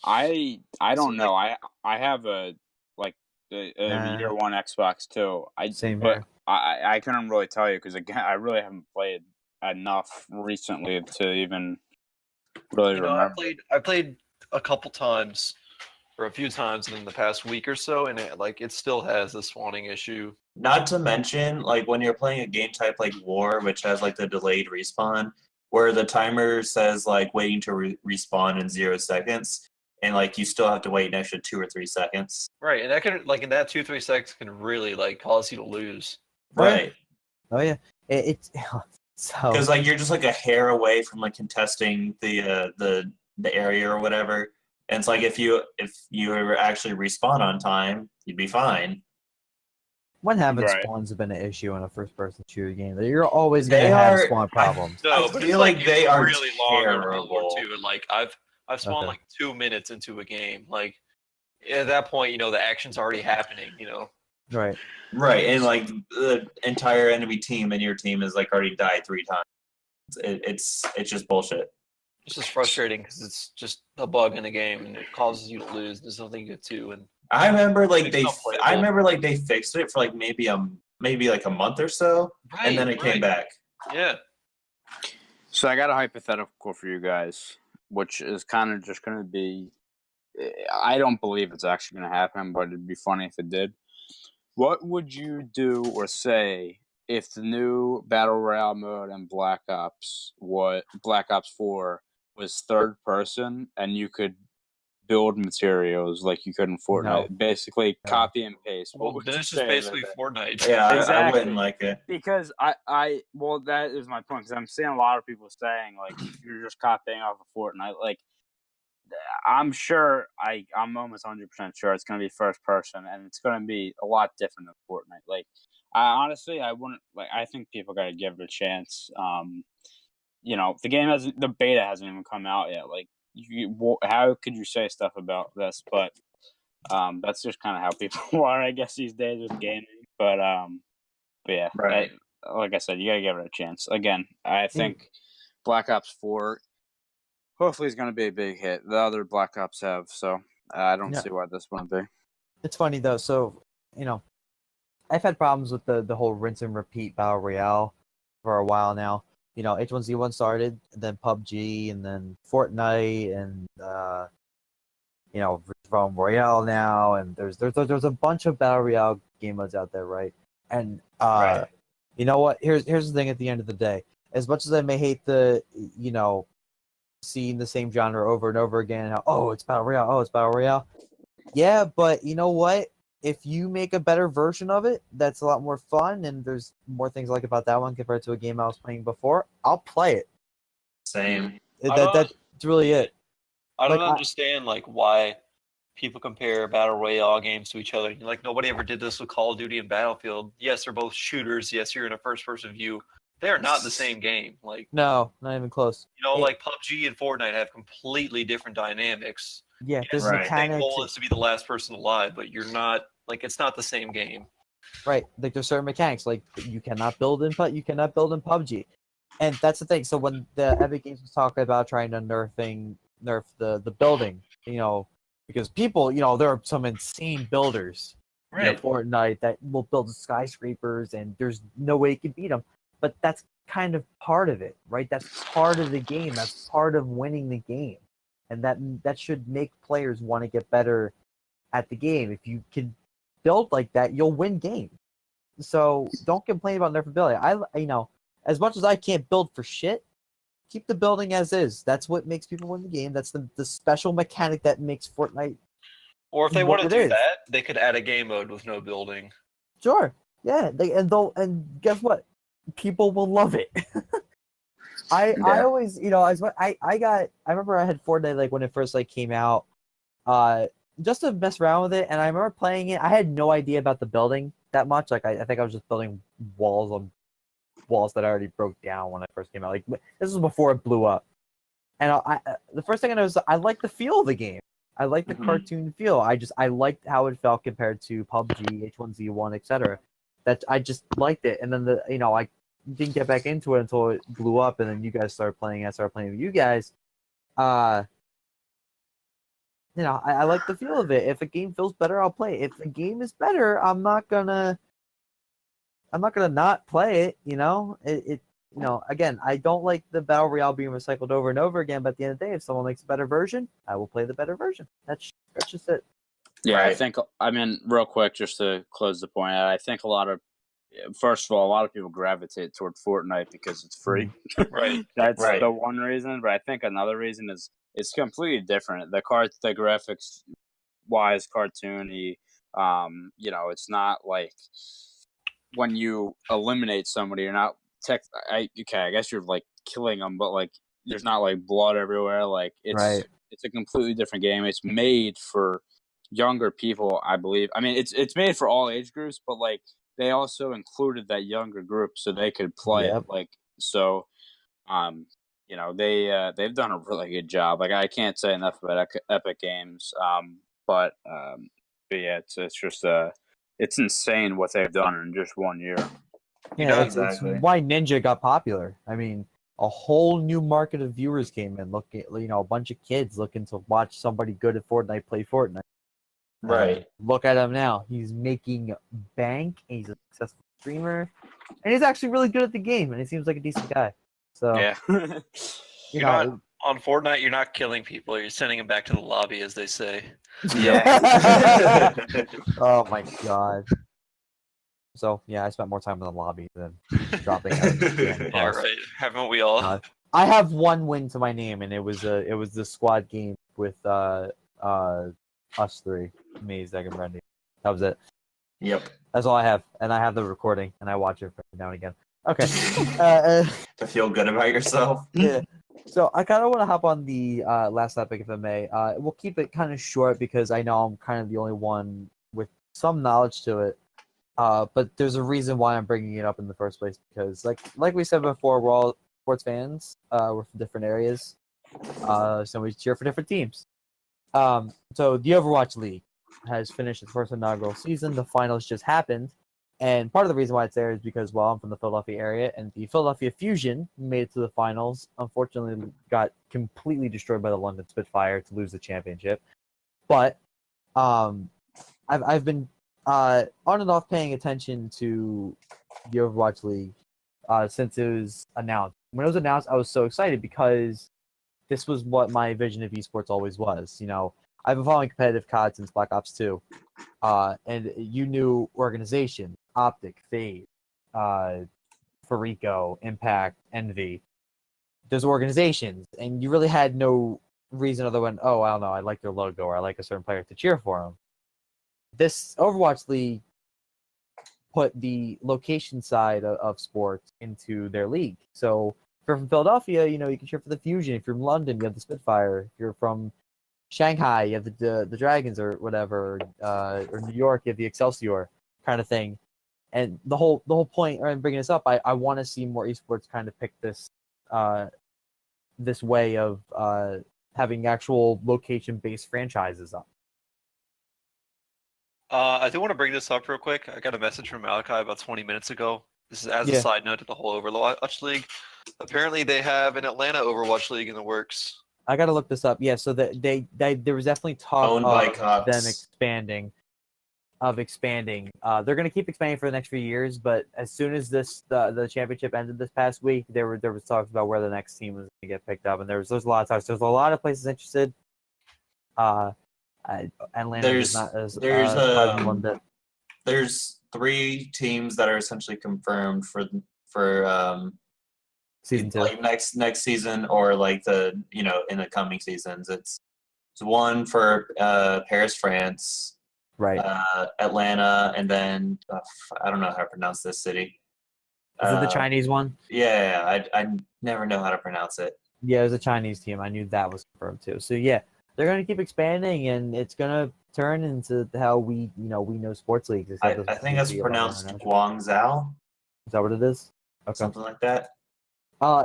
I don't know. I have a Nah. year one Xbox too. Same But here. I couldn't really tell you because again I really haven't played enough recently to even really remember. I played a couple times or a few times in the past week or so, and it still has the spawning issue. Not to mention, like when you're playing a game type like War, which has like the delayed respawn, where the timer says like waiting to respawn in 0 seconds, and like you still have to wait an extra 2 or 3 seconds. Right, and that can in that 2-3 seconds can really cause you to lose. Right. Oh yeah, it's so Because like you're just like a hair away from like contesting the area or whatever. And it's like if you ever actually respawn on time, you'd be fine. when having Right. spawns have been an issue in a first-person shooter game. You're always They gonna have are- spawn problems. No, I but feel it's like they are really long in World War terrible. II. Like I've spawned Okay. 2 minutes into a game. Like at that point, the action's already happening. Right. Right, and like the entire enemy team and your team is like already died 3 times. It's just bullshit. It's just frustrating because it's just a bug in the game and it causes you to lose. There's nothing you can do. And I remember like It's not playable. I remember like they fixed it for like maybe like a month or so, and then it came back. Yeah. So I got a hypothetical for you guys, which is kind of just going to be. I don't believe it's actually going to happen, but it'd be funny if it did. What would you do or say if the new Battle Royale mode in Black Ops 4 was third person and you could build materials like you could in Fortnite? No. Basically, No. copy and paste. What Well, would then you it's just say basically about that? Fortnite. Yeah, I Exactly. wouldn't like it. Because well, that is my point. Because I'm seeing a lot of people saying like you're just copying off of Fortnite. Like, I'm sure I'm almost 100% sure it's going to be first person, and it's going to be a lot different than Fortnite. Like, honestly, I wouldn't like. I think people got to give it a chance. The beta hasn't even come out yet. Like, how could you say stuff about this? But that's just kind of how people are, I guess, these days with gaming. But yeah, Right. like I said, you got to give it a chance. Again, I think Black Ops 4. Hopefully, it's going to be a big hit. The other Black Ops have, so I don't see why this wouldn't be. It's funny though. So I've had problems with the whole rinse and repeat battle royale for a while now. H1Z1 started, and then PUBG, and then Fortnite, and Realm Royale now, and there's a bunch of battle royale game modes out there, right? And Right. you know what? Here's the thing. At the end of the day, as much as I may hate the seeing the same genre over and over again, it's battle royale, it's battle royale. Yeah, but you know what? If you make a better version of it, that's a lot more fun, and there's more things I like about that one compared to a game I was playing before. I'll play it. Same. That's really it. I don't Like, understand why people compare battle royale games to each other. Like nobody ever did this with Call of Duty and Battlefield. Yes, they're both shooters. Yes, you're in a first-person view. They are not the same game. No, not even close. Like PUBG and Fortnite have completely different dynamics. Yeah, there's Right. The mechanics. goal is to be the last person alive, but you're not. It's not the same game. Right, like there's certain mechanics, like you cannot build in PUBG, and that's the thing. So when the Epic Games was talking about trying to nerf the building, because people, there are some insane builders, Fortnite that will build skyscrapers, and there's no way you can beat them. But that's kind of part of it, right? That's part of the game. That's part of winning the game, and that should make players want to get better at the game. If you can build like that, you'll win games. So don't complain about nerfability. As much as I can't build for shit, keep the building as is. That's what makes people win the game. That's the special mechanic that makes Fortnite. Or if they What want to it do is. that, they could add a game mode with no building. Sure, yeah. And guess what? People will love it. I always, I remember I had Fortnite when it first that came out, just to mess around with it, and I remember playing it. I had no idea about the building that much. I think I was just building walls on walls that I already broke down when I first came out. This was before it blew up. And the first thing I noticed, I liked the feel of the game. I liked the cartoon feel. I liked how it felt compared to PUBG, H1Z1, etc. That I just liked it. And then I didn't get back into it until it blew up, and then you guys started playing. I started playing with you guys. I like the feel of it. If a game feels better, I'll play it. If the game is better, I'm not gonna not play it. Again, I don't like the battle royale being recycled over and over again. But at the end of the day, if someone makes a better version, I will play the better version. That's just it. Yeah, Right. I mean, real quick, just to close the point, I think first of all, a lot of people gravitate toward Fortnite because it's free. Right. That's Right. the one reason, but I think another reason is it's completely different. The graphics wise, cartoony. It's not like when you eliminate somebody, you're not I guess you're like killing them, but like there's not like blood everywhere. Like Right. it's a completely different game. It's made for younger people, I believe. I mean, it's made for all age groups, but like they also included that younger group so they could play Yep. it. Like so, they've done a really good job. Like I can't say enough about Epic Games. But yeah, it's just it's insane what they've done in just 1 year. Yeah, it's exactly. why Ninja got popular. I mean, a whole new market of viewers came in, looking, a bunch of kids looking to watch somebody good at Fortnite play Fortnite. Right. Look at him now. He's making bank. And he's a successful streamer, and he's actually really good at the game. And he seems like a decent guy. So Yeah. On Fortnite, you're not killing people. You're sending them back to the lobby, as they say. Yeah. Oh my god. So yeah, I spent more time in the lobby than dropping out. Yeah, right. Haven't we all? I have one win to my name, and it was the squad game with us three, me, Zach, and Brendy. That was it. Yep. That's all I have, and I have the recording, and I watch it now and again. Okay. To feel good about yourself. Yeah. So I kind of want to hop on the last topic, if I may. We'll keep it kind of short because I know I'm kind of the only one with some knowledge to it. But there's a reason why I'm bringing it up in the first place, because like we said before, we're all sports fans. We're from different areas, so we cheer for different teams. So the Overwatch League has finished its first inaugural season. The finals just happened, and part of the reason why it's there is because, well, I'm from the Philadelphia area, and the Philadelphia Fusion made it to the finals. Unfortunately, got completely destroyed by the London Spitfire to lose the championship. But I've been on and off paying attention to the Overwatch League since it was announced. When it was announced, I was so excited because this was what my vision of esports always was. I've been following competitive COD since Black Ops 2, and you knew organizations, Optic, Fade, Farico, Impact, Envy. Those organizations, and you really had no reason other than, oh, I don't know, I like their logo or I like a certain player to cheer for them. This Overwatch League put the location side of sports into their league. So if you're from Philadelphia, you can cheer for the Fusion. If you're from London, you have the Spitfire. If you're from Shanghai, you have the Dragons or whatever, or New York, you have the Excelsior kind of thing. And the whole point, or I'm bringing this up, I want to see more esports kind of pick this way of having actual location-based franchises up. I do want to bring this up real quick. I got a message from Malachi about 20 minutes ago. This is as a side note to the whole Overwatch League. Apparently, they have an Atlanta Overwatch League in the works. I got to look this up. Yeah, so there was definitely talk of them expanding. They're going to keep expanding for the next few years, but as soon as the championship ended this past week, there was talks about where the next team was going to get picked up, and there's a lot of talks. There's a lot of places interested. Atlanta is not as one bit. There's 3 teams that are essentially confirmed for season 2, like next season, or like in the coming seasons. It's one for Paris, France, right? Atlanta, and then I don't know how to pronounce this city. Is it the Chinese one? Yeah, I never know how to pronounce it. Yeah, it was a Chinese team. I knew that was confirmed too. So yeah, they're going to keep expanding, and it's going to turn into how we know sports leagues. I think that's pronounced Guangzhou. Is that what it is? Okay. Something like that.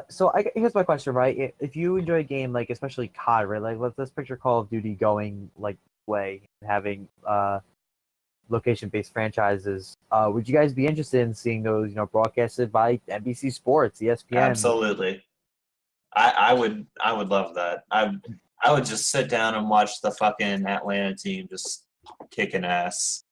So here's my question, right? If you enjoy a game, like especially COD, right? Like let's picture Call of Duty going like way, having location-based franchises. Would you guys be interested in seeing those, broadcasted by NBC Sports, ESPN? Absolutely. I would love that. I would just sit down and watch the fucking Atlanta team just kicking ass,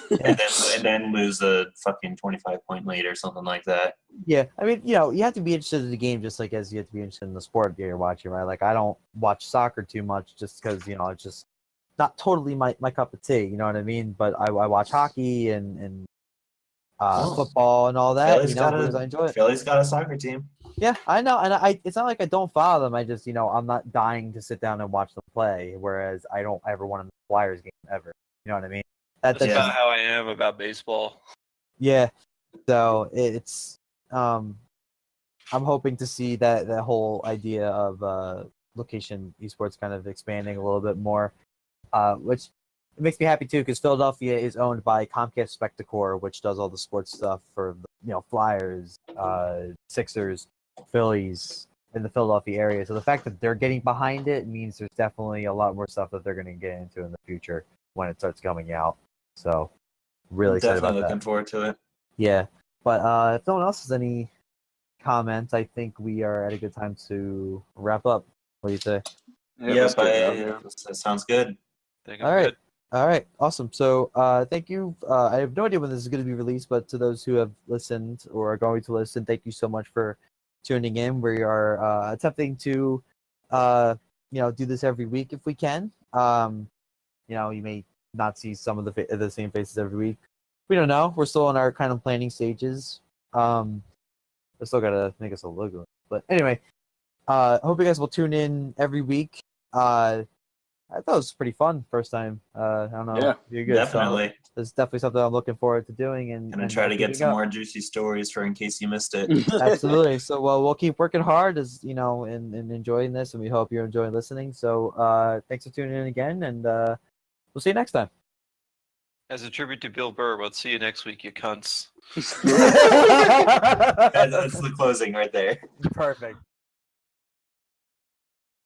and then lose a fucking 25-point lead or something like that. Yeah, I mean, you have to be interested in the game just like as you have to be interested in the sport that you're watching, right? Like, I don't watch soccer too much just because, it's just not totally my cup of tea, you know what I mean? But I watch hockey and football and all that, because I enjoy it. Philly's got a soccer team. Yeah, I know, and it's not like I don't follow them. I just, I'm not dying to sit down and watch them play, whereas I don't ever want to miss a Flyers game ever. You know what I mean? That's about how I am about baseball. Yeah, so it's I'm hoping to see that whole idea of location esports kind of expanding a little bit more, which it makes me happy too because Philadelphia is owned by Comcast Spectacor, which does all the sports stuff for Flyers, Sixers, Phillies in the Philadelphia area. So the fact that they're getting behind it means there's definitely a lot more stuff that they're going to get into in the future when it starts coming out. So really excited about that. Definitely looking forward to it. Yeah, but if no one else has any comments, I think we are at a good time to wrap up. What do you say? Yep, that sounds good. All right, awesome. So thank you. I have no idea when this is going to be released, but to those who have listened or are going to listen, thank you so much for tuning in. We are attempting to do this every week if we can. You may not see some of the same faces every week. We don't know. We're still in our kind of planning stages. We still gotta make us a logo. But anyway, hope you guys will tune in every week. I thought it was pretty fun first time. I don't know. Yeah, you're good. Definitely. So it's definitely something I'm looking forward to doing. And try to get some more juicy stories for in case you missed it. Absolutely. So we'll keep working hard and enjoying this, and we hope you're enjoying listening. So thanks for tuning in again, and we'll see you next time. As a tribute to Bill Burr, we'll see you next week, you cunts. That's the closing right there. Perfect.